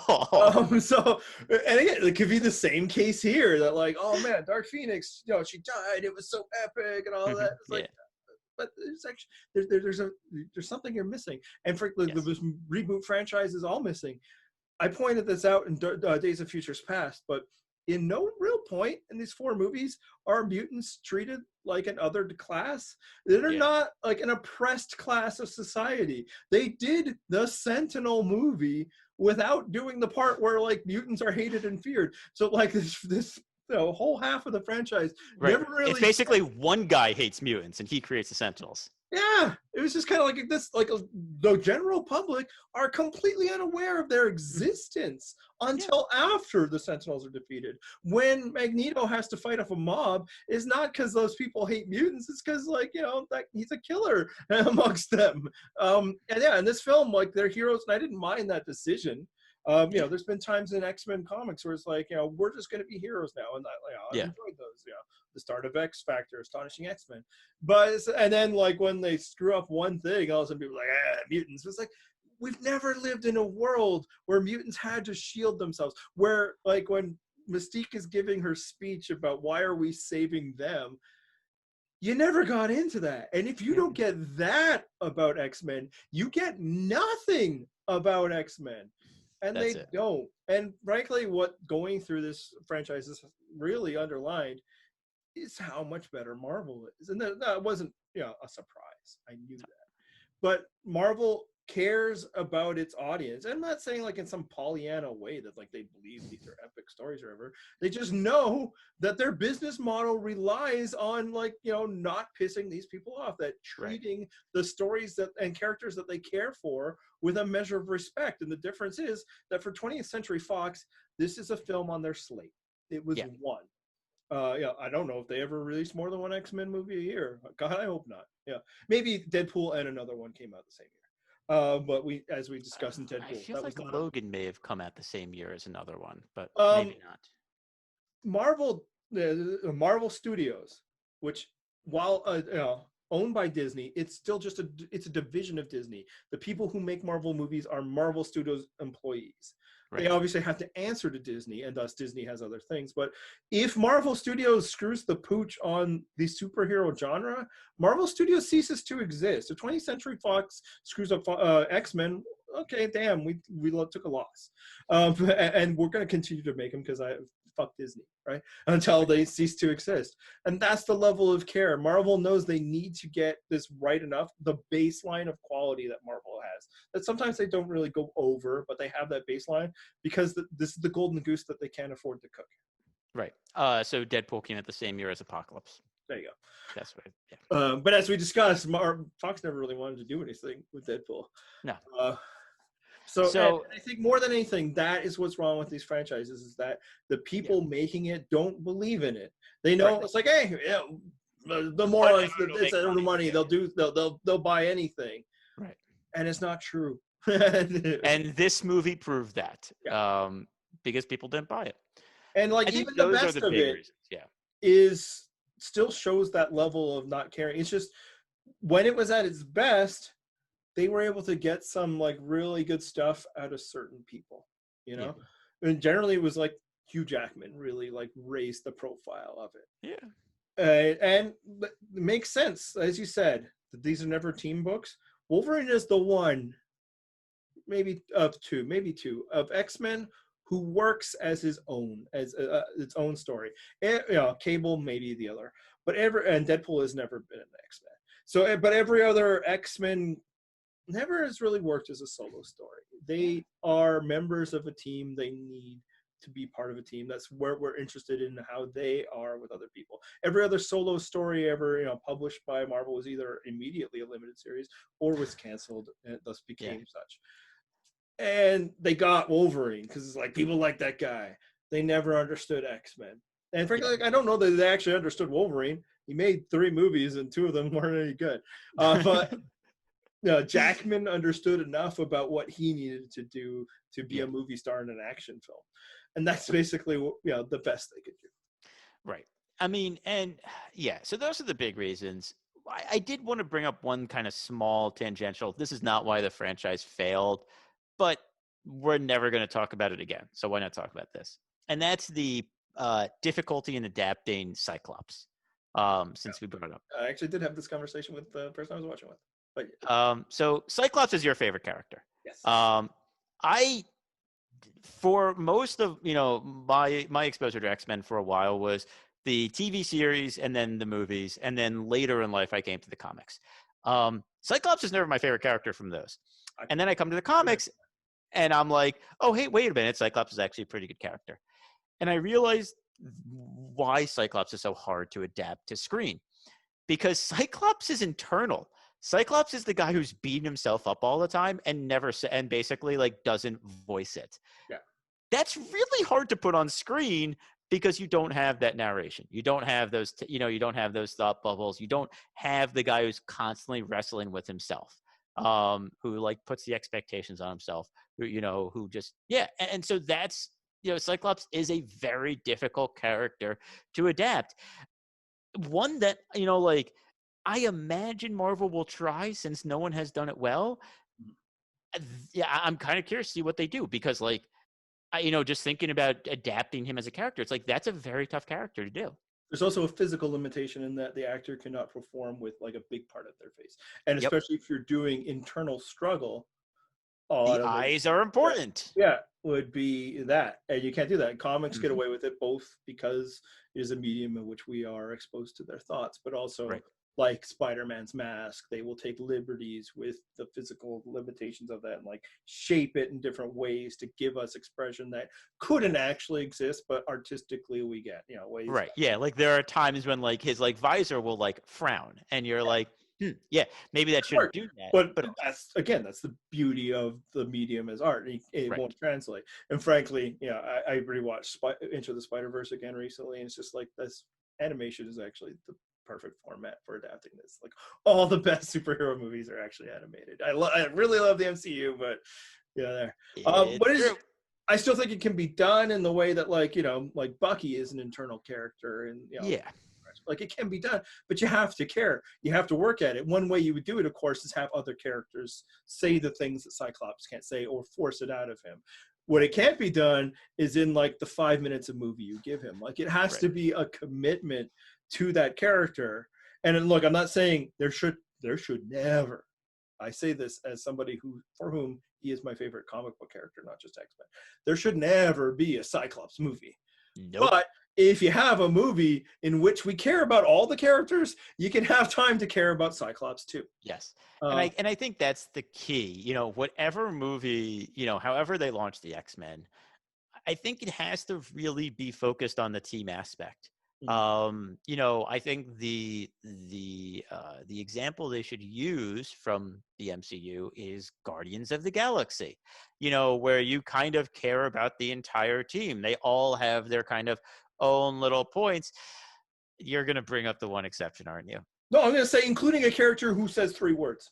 So, and again, it could be the same case here that like, oh man, Dark Phoenix, she died. It was so epic and all that. It's like, but there's actually there's something you're missing. And frankly, the reboot franchise is all missing. I pointed this out in Days of Futures Past, but in no real point in these 4 movies are mutants treated like an othered class. They're not like an oppressed class of society. They did the Sentinel movie without doing the part where like mutants are hated and feared. So like this whole half of the franchise never really. It's basically one guy hates mutants and he creates the Sentinels. Yeah, it was just kind of like this, like the general public are completely unaware of their existence until after the Sentinels are defeated. When Magneto has to fight off a mob, it's not because those people hate mutants, it's because like, that he's a killer amongst them. And yeah, in this film, like they're heroes, and I didn't mind that decision. There's been times in X-Men comics where it's like, we're just going to be heroes now, and I enjoyed those. The start of X Factor, Astonishing X-Men, and then like when they screw up one thing, all of a sudden people are like, mutants. It's like we've never lived in a world where mutants had to shield themselves. Where like when Mystique is giving her speech about why are we saving them, you never got into that. And if you don't get that about X-Men, you get nothing about X-Men. And they don't. And frankly, what going through this franchise is really underlined is how much better Marvel is. And that wasn't, a surprise. I knew that. But Marvel cares about its audience. I'm not saying like in some Pollyanna way that like they believe these are epic stories or whatever. They just know that their business model relies on like, not pissing these people off, that Right. treating the stories that and characters that they care for with a measure of respect. And the difference is that for 20th Century Fox, this is a film on their slate. It was Yeah. one. I don't know if they ever released more than one X-Men movie a year. God, I hope not. Yeah, maybe Deadpool and another one came out the same year. But as we discussed in I Deadpool, feel that was like not Logan may have come out the same year as another one, but a maybe not. Marvel. Marvel Studios, which while owned by Disney, it's still just it's a division of Disney. The people who make Marvel movies are Marvel Studios employees. They Right. obviously have to answer to Disney, and thus Disney has other things. But if Marvel Studios screws the pooch on the superhero genre, Marvel Studios ceases to exist. If 20th Century Fox screws up X-Men, okay, damn, we took a loss, and we're going to continue to make them because I fuck Disney, right? Until they cease to exist. And that's the level of care. Marvel knows they need to get this right enough, the baseline of quality that Marvel has. That sometimes they don't really go over, but they have that baseline because this is the golden goose that they can't afford to cook. Right. So Deadpool came out the same year as Apocalypse. There you go. That's what. Yeah. But as we discussed, Fox never really wanted to do anything with Deadpool. No. So I think more than anything, that is what's wrong with these franchises, is that the people making it don't believe in it. They know it's like, hey, the morons, it's the money, they'll buy anything. Right. And it's not true. And this movie proved that. Yeah. Because people didn't buy it. And like even the best of it is still shows that level of not caring. It's just when it was at its best, they were able to get some like really good stuff out of certain people, and generally it was like Hugh Jackman really like raised the profile of it. Yeah. And it makes sense, as you said, that these are never team books. Wolverine is the one, maybe two of X-Men who works as his own, as its own story. And, Cable maybe the other, but and Deadpool has never been an X-Men. So, but every other X-Men never has really worked as a solo story. They are members of a team. They need to be part of a team. That's where we're interested in how they are with other people. Every other solo story ever, published by Marvel was either immediately a limited series or was canceled and thus became such. And they got Wolverine because it's like people like that guy. They never understood X-Men. And frankly, like, I don't know that they actually understood Wolverine. He made 3 movies and 2 of them weren't any good. But Jackman understood enough about what he needed to do to be a movie star in an action film. And that's basically the best they could do. Right. I mean, and so those are the big reasons. I did want to bring up one kind of small tangential. This is not why the franchise failed, but we're never going to talk about it again. So why not talk about this? And that's the difficulty in adapting Cyclops, since we brought it up. I actually did have this conversation with the person I was watching with. But so Cyclops is your favorite character. Yes. For most of my exposure to X-Men for a while was the TV series and then the movies, and then later in life I came to the comics. Cyclops is never my favorite character from those, and then I come to the comics and I'm like, oh hey, wait a minute, Cyclops is actually a pretty good character, and I realized why Cyclops is so hard to adapt to screen, because Cyclops is internal. Cyclops is the guy who's beating himself up all the time and and basically like doesn't voice it. Yeah. That's really hard to put on screen because you don't have that narration. You don't have those, you don't have those thought bubbles. You don't have the guy who's constantly wrestling with himself, who like puts the expectations on himself, who just, And so that's, Cyclops is a very difficult character to adapt. One that, I imagine Marvel will try, since no one has done it well. Yeah, I'm kind of curious to see what they do, because just thinking about adapting him as a character, it's like that's a very tough character to do. There's also a physical limitation in that the actor cannot perform with like a big part of their face, and especially if you're doing internal struggle. The eyes are important. Yeah, would be that, and you can't do that. Comics get away with it both because it is a medium in which we are exposed to their thoughts, but also like Spider-Man's mask. They will take liberties with the physical limitations of that and like shape it in different ways to give us expression that couldn't actually exist, but artistically we get, ways. Right. Yeah. Like there are times when like his like visor will like frown, and you're like, yeah, maybe that shouldn't do that. But But that's the beauty of the medium as art. It right. won't translate. And frankly, I rewatched Into the Spider-Verse again recently, and it's just like this animation is actually the perfect format for adapting this. Like all the best superhero movies are actually animated. I really love the MCU, but there. I still think it can be done in the way that like Bucky is an internal character, and yeah. like it can be done, but you have to care. You have to work at it. One way you would do it, of course, is have other characters say the things that Cyclops can't say or force it out of him. What it can't be done is in like the 5 minutes of movie you give him. Like it has to be a commitment to that character. And look, I'm not saying there should never. I say this as somebody for whom he is my favorite comic book character, not just X-Men. There should never be a Cyclops movie. Nope. But if you have a movie in which we care about all the characters, you can have time to care about Cyclops too. Yes. And I think that's the key. Whatever movie, however they launch the X-Men, I think it has to really be focused on the team aspect. I think the example they should use from the MCU is Guardians of the Galaxy, where you kind of care about the entire team. They all have their kind of own little points. You're going to bring up the one exception, aren't you? No, I'm going to say including a character who says 3 words.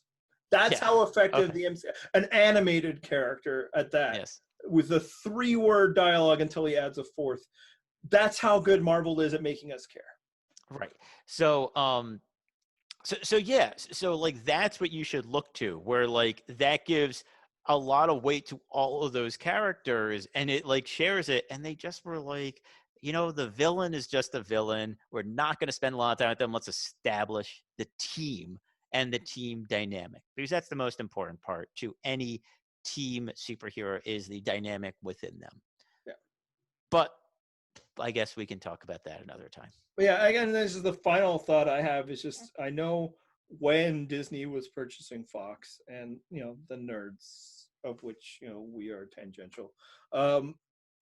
That's how effective the MCU, an animated character at that, with a 3-word dialogue until he adds a 4th. That's how good Marvel is at making us care. Right. So like that's what you should look to, where like that gives a lot of weight to all of those characters, and it like shares it. And they just were like, the villain is just a villain. We're not going to spend a lot of time with them. Let's establish the team and the team dynamic, because that's the most important part to any team superhero, is the dynamic within them. Yeah. But I guess we can talk about that another time. But yeah, again, this is the final thought I have, is just, I know when Disney was purchasing Fox, and the nerds of which we are tangential,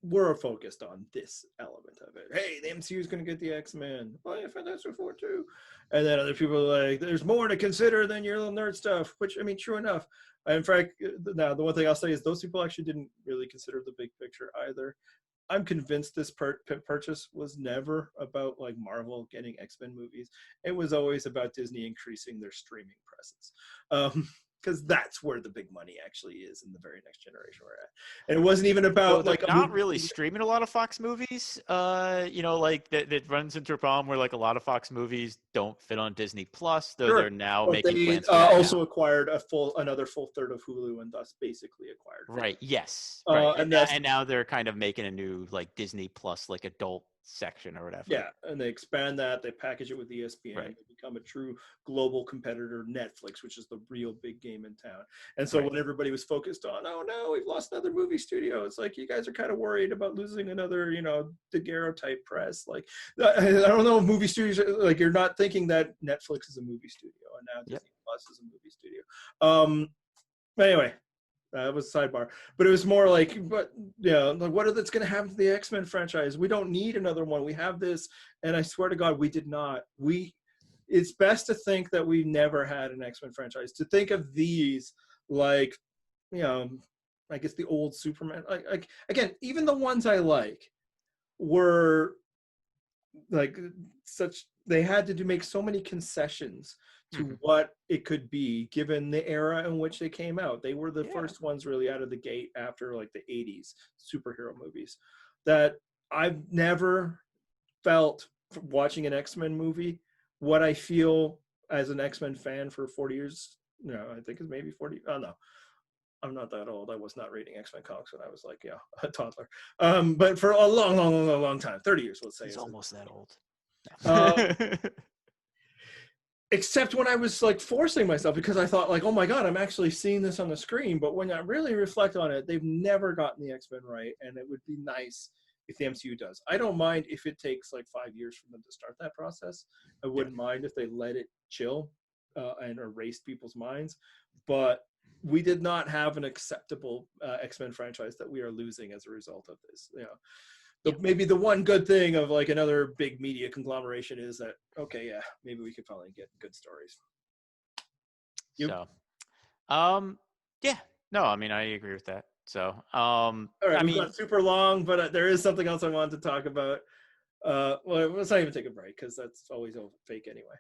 we're focused on this element of it. Hey, the MCU is going to get the X-Men. Oh, yeah, Fantastic Four too. And then other people are like, there's more to consider than your little nerd stuff, which, I mean, true enough. In fact, now the one thing I'll say is those people actually didn't really consider the big picture either. I'm convinced this purchase was never about like Marvel getting X-Men movies. It was always about Disney increasing their streaming presence. Because that's where the big money actually is in the very next generation we're at. And it wasn't even about like not really streaming a lot of Fox movies. Like that runs into a problem where like a lot of Fox movies don't fit on Disney Plus, though they're now making plans for that also now. Acquired another full third of Hulu, and thus basically acquired. Right. Yes. Right. And now they're kind of making a new like Disney Plus like adult section or whatever. Yeah, and they expand that, they package it with ESPN, they become a true global competitor, Netflix, which is the real big game in town. And so when everybody was focused on, oh no, we've lost another movie studio, it's like, you guys are kind of worried about losing another, Daguerre type press. Like, I don't know if movie studios are, like, you're not thinking that Netflix is a movie studio, and now Disney Plus is a movie studio. But anyway, that was a sidebar, but it was more like, like what that's going to happen to the X-Men franchise? We don't need another one. We have this, and I swear to God, we did not. It's best to think that we never had an X-Men franchise. To think of these like, I guess the old Superman. Like again, even the ones I like were like such. They had to make so many concessions to what it could be given the era in which they came out. They were the first ones really out of the gate after like the 80s superhero movies, that I've never felt watching an X-Men movie what I feel as an X-Men fan for 40 years. I think it's maybe 40. Oh no, I'm not that old. I was not reading X-Men comics when I was like, a toddler. But for a long time, 30 years, let's say. He's almost that old. Except when I was like forcing myself, because I thought like, oh my God, I'm actually seeing this on the screen. But when I really reflect on it, they've never gotten the X-Men right. And it would be nice if the MCU does. I don't mind if it takes like 5 years for them to start that process. I wouldn't mind if they let it chill and erase people's minds. But we did not have an acceptable X-Men franchise that we are losing as a result of this. Maybe the one good thing of like another big media conglomeration is that, okay, yeah, maybe we could finally get good stories. So, yeah, no, I mean, I agree with that. So, all right, we've gone super long, but there is something else I wanted to talk about. Well, let's not even take a break because that's always fake anyway.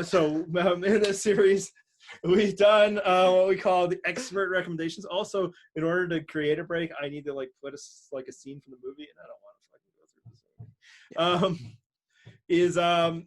So in this series, we've done what we call the X-Pert recommendations. Also, in order to create a break, I need to like put a scene from the movie, and I don't want to fucking go through this movie.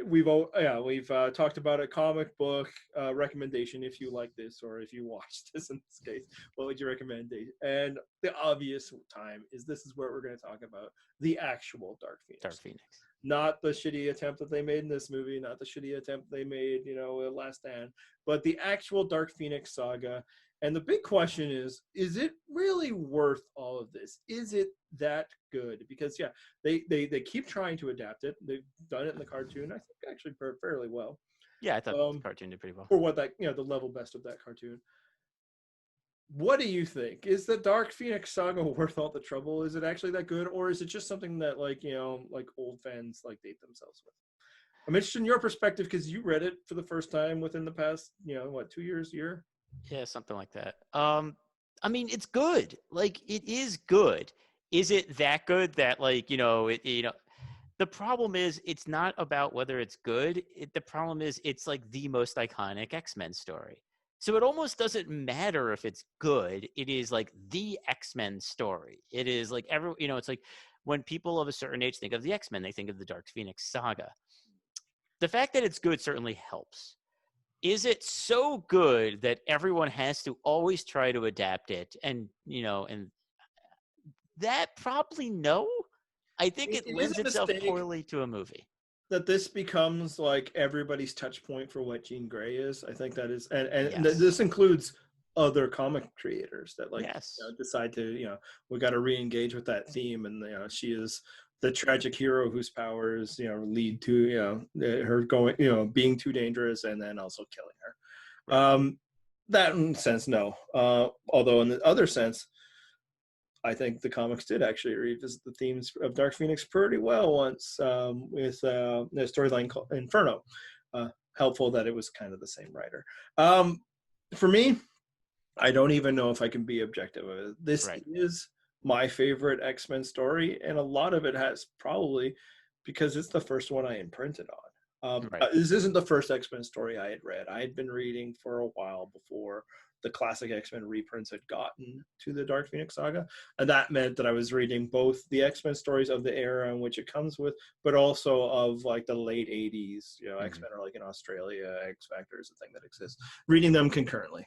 We've talked about a comic book recommendation. If you like this, or if you watched this in this case, what would you recommend? And the obvious time is this is where we're going to talk about the actual Dark Phoenix. Not the shitty attempt that they made in this movie, not the shitty attempt they made, Last Stand, but the actual Dark Phoenix saga. And the big question is it really worth all of this? Is it that good? Because yeah, they keep trying to adapt it. They've done it in the cartoon, I think actually fairly well. Yeah, I thought the cartoon did pretty well. For what the level best of that cartoon. What do you think? Is the Dark Phoenix saga worth all the trouble? Is it actually that good, or is it just something that like old fans like date themselves with? I'm interested in your perspective because you read it for the first time within the past 2 years, year. Yeah, something like that. I mean, it's good. Like, it is good. Is it that good that the problem is it's not about whether it's good. The problem is it's like the most iconic X-Men story. So it almost doesn't matter if it's good. It is like the X-Men story. It is like it's like when people of a certain age think of the X-Men, they think of the Dark Phoenix saga. The fact that it's good certainly helps. Is it so good that everyone has to always try to adapt it? And that probably no. I think it lends itself poorly to a movie. That this becomes like everybody's touch point for what Jean Grey is. I think that is, and Yes. this includes other comic creators that yes. Decide to, we got to re-engage with that theme. And, she is the tragic hero whose powers, lead to, her going, being too dangerous and then also killing her. Right. That in sense, no. Although in the other sense, I think the comics did actually revisit the themes of Dark Phoenix pretty well once with the storyline called Inferno. Helpful that it was kind of the same writer. For me, I don't even know if I can be objective of it. This is my favorite X-Men story, and a lot of it has probably because it's the first one I imprinted on. This isn't the first X-Men story I had read. I had been reading for a while before the classic X-Men reprints had gotten to the Dark Phoenix saga. And that meant that I was reading both the X-Men stories of the era in which it comes with, but also of like the late 80s, X-Men are like in Australia, X-Factor is a thing that exists, reading them concurrently.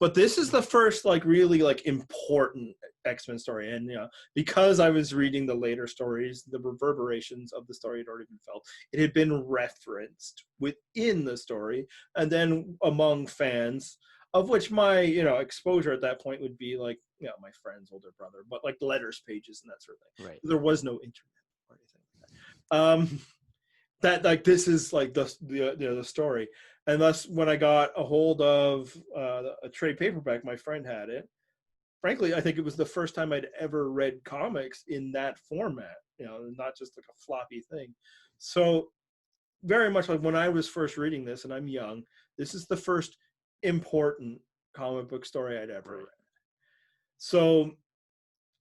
But this is the first like really like important X-Men story. And because I was reading the later stories, the reverberations of the story had already been felt. It had been referenced within the story and then among fans, of which my exposure at that point would be like my friend's older brother, but like letters pages and that sort of thing. Right. There was no internet or anything like that. That like this is like the story. And thus, when I got a hold of a trade paperback, my friend had it. Frankly, I think it was the first time I'd ever read comics in that format, not just like a floppy thing. So very much like when I was first reading this, and I'm young, this is the first important comic book story I'd ever read. So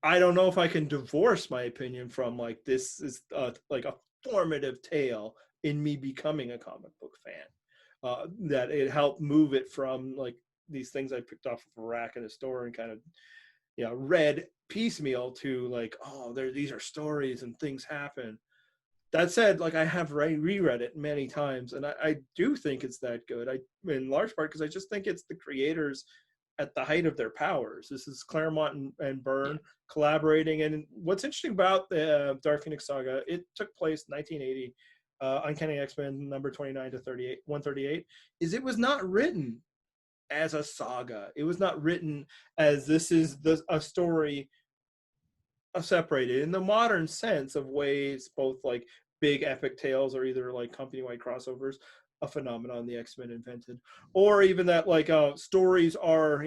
I don't know if I can divorce my opinion from like this is like a formative tale in me becoming a comic book fan. That it helped move it from like these things I picked off of a rack in a store and kind of read piecemeal to like, oh, these are stories and things happen. That said, like I have reread it many times, and I do think it's that good. In large part because I just think it's the creators at the height of their powers. This is Claremont and Byrne collaborating. And what's interesting about the Dark Phoenix saga, it took place 1980. Uncanny X-Men number 29 to 138 is it was not written as a saga. It was not written as this is a story separated in the modern sense of ways both like big epic tales or either like company-wide crossovers, a phenomenon the X-Men invented, or even that like stories are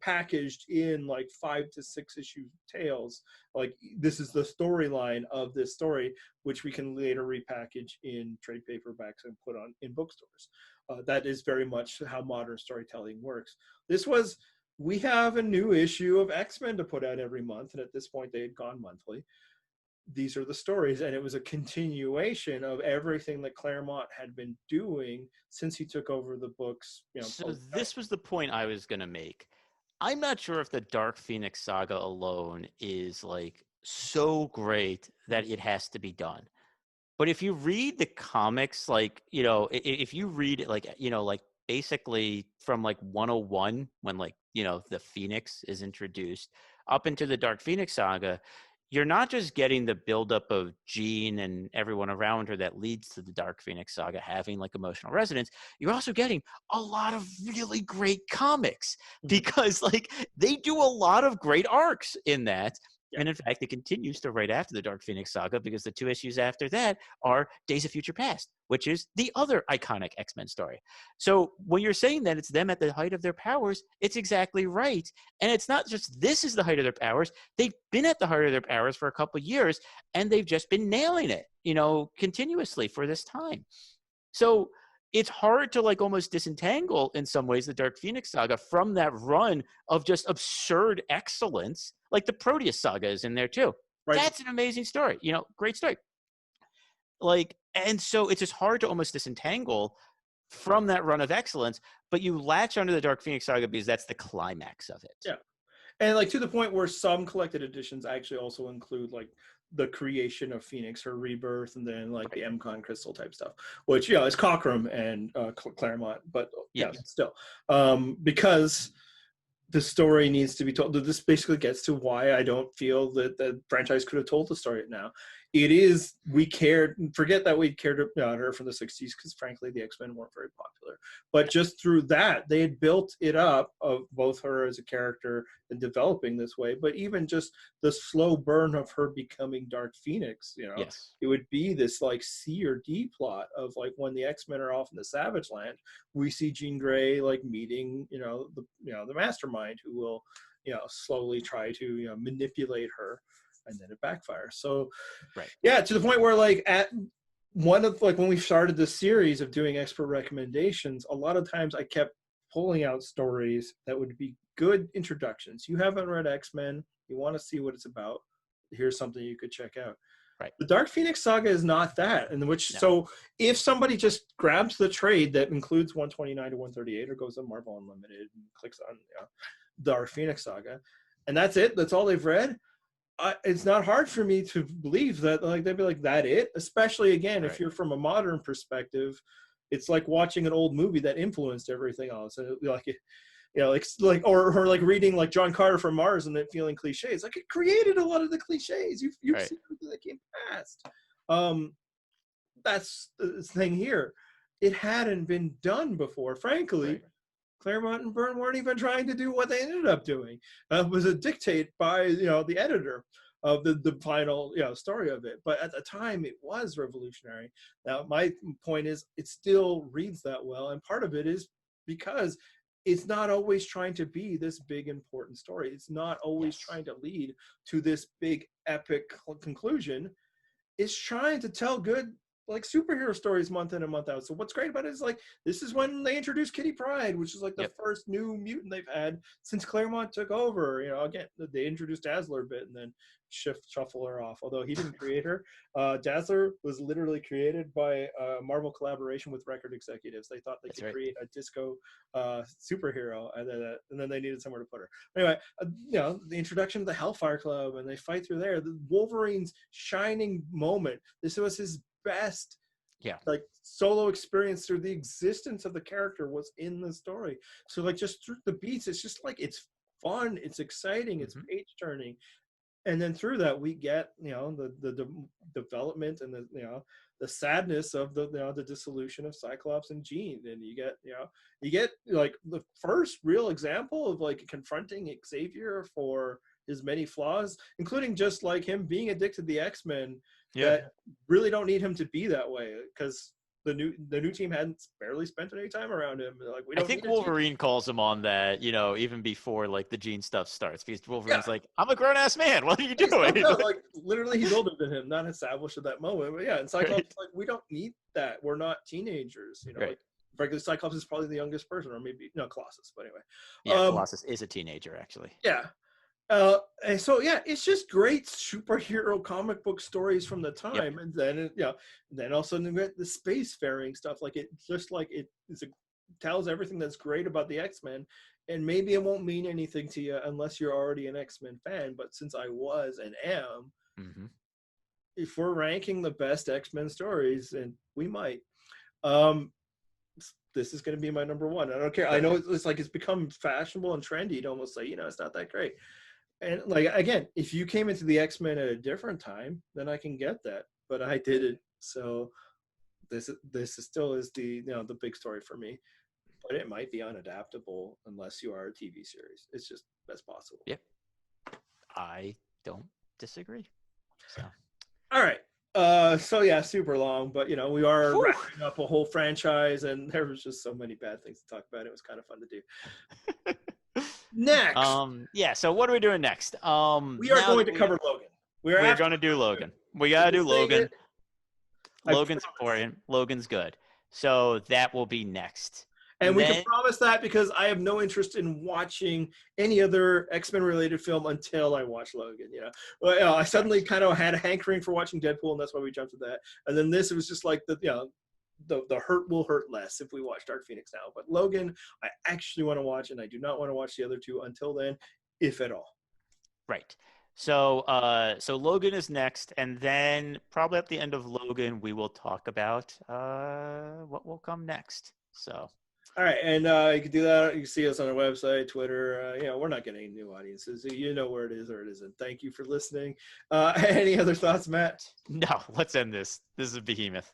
packaged in like 5 to 6 issue tales. Like this is the storyline of this story, which we can later repackage in trade paperbacks and put on in bookstores. That is very much how modern storytelling works. This was we have a new issue of X-Men to put out every month, and at this point they had gone monthly. These are the stories, and it was a continuation of everything that Claremont had been doing since he took over the books. So this was the point I was going to make. I'm not sure if the Dark Phoenix saga alone is like so great that it has to be done. But if you read the comics, like, if you read it, like, like basically from like 101, when like, the Phoenix is introduced up into the Dark Phoenix saga, you're not just getting the buildup of Jean and everyone around her that leads to the Dark Phoenix saga having like emotional resonance. You're also getting a lot of really great comics because like they do a lot of great arcs in that. Yeah. And in fact, it continues to right after the Dark Phoenix saga because the 2 issues after that are Days of Future Past, which is the other iconic X-Men story. So when you're saying that it's them at the height of their powers, it's exactly right. And it's not just this is the height of their powers. They've been at the height of their powers for a couple of years, and they've just been nailing it, continuously for this time. So it's hard to like almost disentangle in some ways the Dark Phoenix saga from that run of just absurd excellence. Like the Proteus saga is in there too. Right. That's an amazing story, great story. Like, and so it's just hard to almost disentangle from that run of excellence, but you latch onto the Dark Phoenix saga because that's the climax of it. Yeah. And like to the point where some collected editions actually also include like the creation of Phoenix, her rebirth, and then like the MCon crystal type stuff, which is Cockrum and Claremont, but still, because the story needs to be told. This basically gets to why I don't feel that the franchise could have told the story now. It is, we cared, forget that we cared about her from the 60s, because frankly, the X-Men weren't very popular. But just through that, they had built it up of both her as a character and developing this way, but even just the slow burn of her becoming Dark Phoenix, yes. It would be this like C or D plot of like when the X-Men are off in the Savage Land, we see Jean Grey like meeting, the mastermind who will, slowly try to, manipulate her. And then it backfires. So, to the point where like at one of like when we started this series of doing X-Pert recommendations, a lot of times I kept pulling out stories that would be good introductions. You haven't read X-Men, you want to see what it's about. Here's something you could check out. Right. The Dark Phoenix saga is not that, in which so if somebody just grabs the trade that includes 129 to 138 or goes to Marvel Unlimited and clicks on Dark Phoenix saga, and that's it, that's all they've read. It's not hard for me to believe that like they'd be like that it, especially again if you're from a modern perspective. It's like watching an old movie that influenced everything else, and like or like reading like John Carter from Mars and then feeling cliches. Like it created a lot of the cliches. You've seen everything that came past. That's the thing here. It hadn't been done before, frankly. Claremont and Byrne weren't even trying to do what they ended up doing. It was a dictate by the editor of the final story of it. But at the time, it was revolutionary. Now, my point is, it still reads that well, and part of it is because it's not always trying to be this big important story. It's not always trying to lead to this big epic conclusion. It's trying to tell good like superhero stories month in and month out. So what's great about it is like this is when they introduced Kitty Pryde, which is like the first new mutant they've had since Claremont took over. Again, they introduced Dazzler a bit and then shuffle her off. Although he didn't create her, Dazzler was literally created by Marvel collaboration with record executives. They thought they could create a disco superhero, and then they needed somewhere to put her. Anyway, the introduction of the Hellfire Club, and they fight through there. The Wolverine's shining moment. This was his best like solo experience through the existence of the character was in the story. So like just through the beats, it's just like it's fun, it's exciting, it's page turning, and then through that we get the development and the sadness of the dissolution of Cyclops and Jean, and you get like the first real example of like confronting Xavier for his many flaws, including just like him being addicted to the X-Men Yeah. that really don't need him to be that way, because the new team hadn't barely spent any time around him. They're like, we I don't think need a team. Wolverine calls him on that, even before like the gene stuff starts, because Wolverine's Yeah. like, I'm a grown ass man. What are you He's doing? like literally, he's older than him, not established at that moment. But yeah, and Cyclops Right. is like, we don't need that. We're not teenagers, Right. Like, frankly, Cyclops is probably the youngest person, or maybe no, Colossus. But anyway, Yeah, Colossus is a teenager, actually. yeah. And so yeah, it's just great superhero comic book stories from the time, and then then also the spacefaring stuff. Like, it just like it tells everything that's great about the X-Men, and maybe it won't mean anything to you unless you're already an X-Men fan. But since I was and am, if we're ranking the best X-Men stories, and we might, this is going to be my number one. I don't care. I know it's like it's become fashionable and trendy to almost say, it's not that great. And like, again, if you came into the X-Men at a different time, then I can get that. But I didn't. So this still is the the big story for me. But it might be unadaptable unless you are a TV series. It's just that's possible. Yep. I don't disagree. So. All right. So yeah, super long, but we are wrapping up a whole franchise, and there was just so many bad things to talk about. It was kind of fun to do. Next. So what are we doing next? We are going to cover Logan. We're going to do Logan. We got to do Logan. Logan's important. Logan's good. So that will be next. And we can promise that, because I have no interest in watching any other X-Men related film until I watch Logan. Well, I suddenly kind of had a hankering for watching Deadpool, and that's why we jumped to that. And then it was just like the hurt will hurt less if we watch Dark Phoenix now. But Logan, I actually want to watch, and I do not want to watch the other two until then, if at all. Right. So Logan is next, and then probably at the end of Logan, we will talk about what will come next. So. All right, and you can do that. You can see us on our website, Twitter. We're not getting any new audiences. You know where it is or it isn't. Thank you for listening. Any other thoughts, Matt? No, let's end this. This is a behemoth.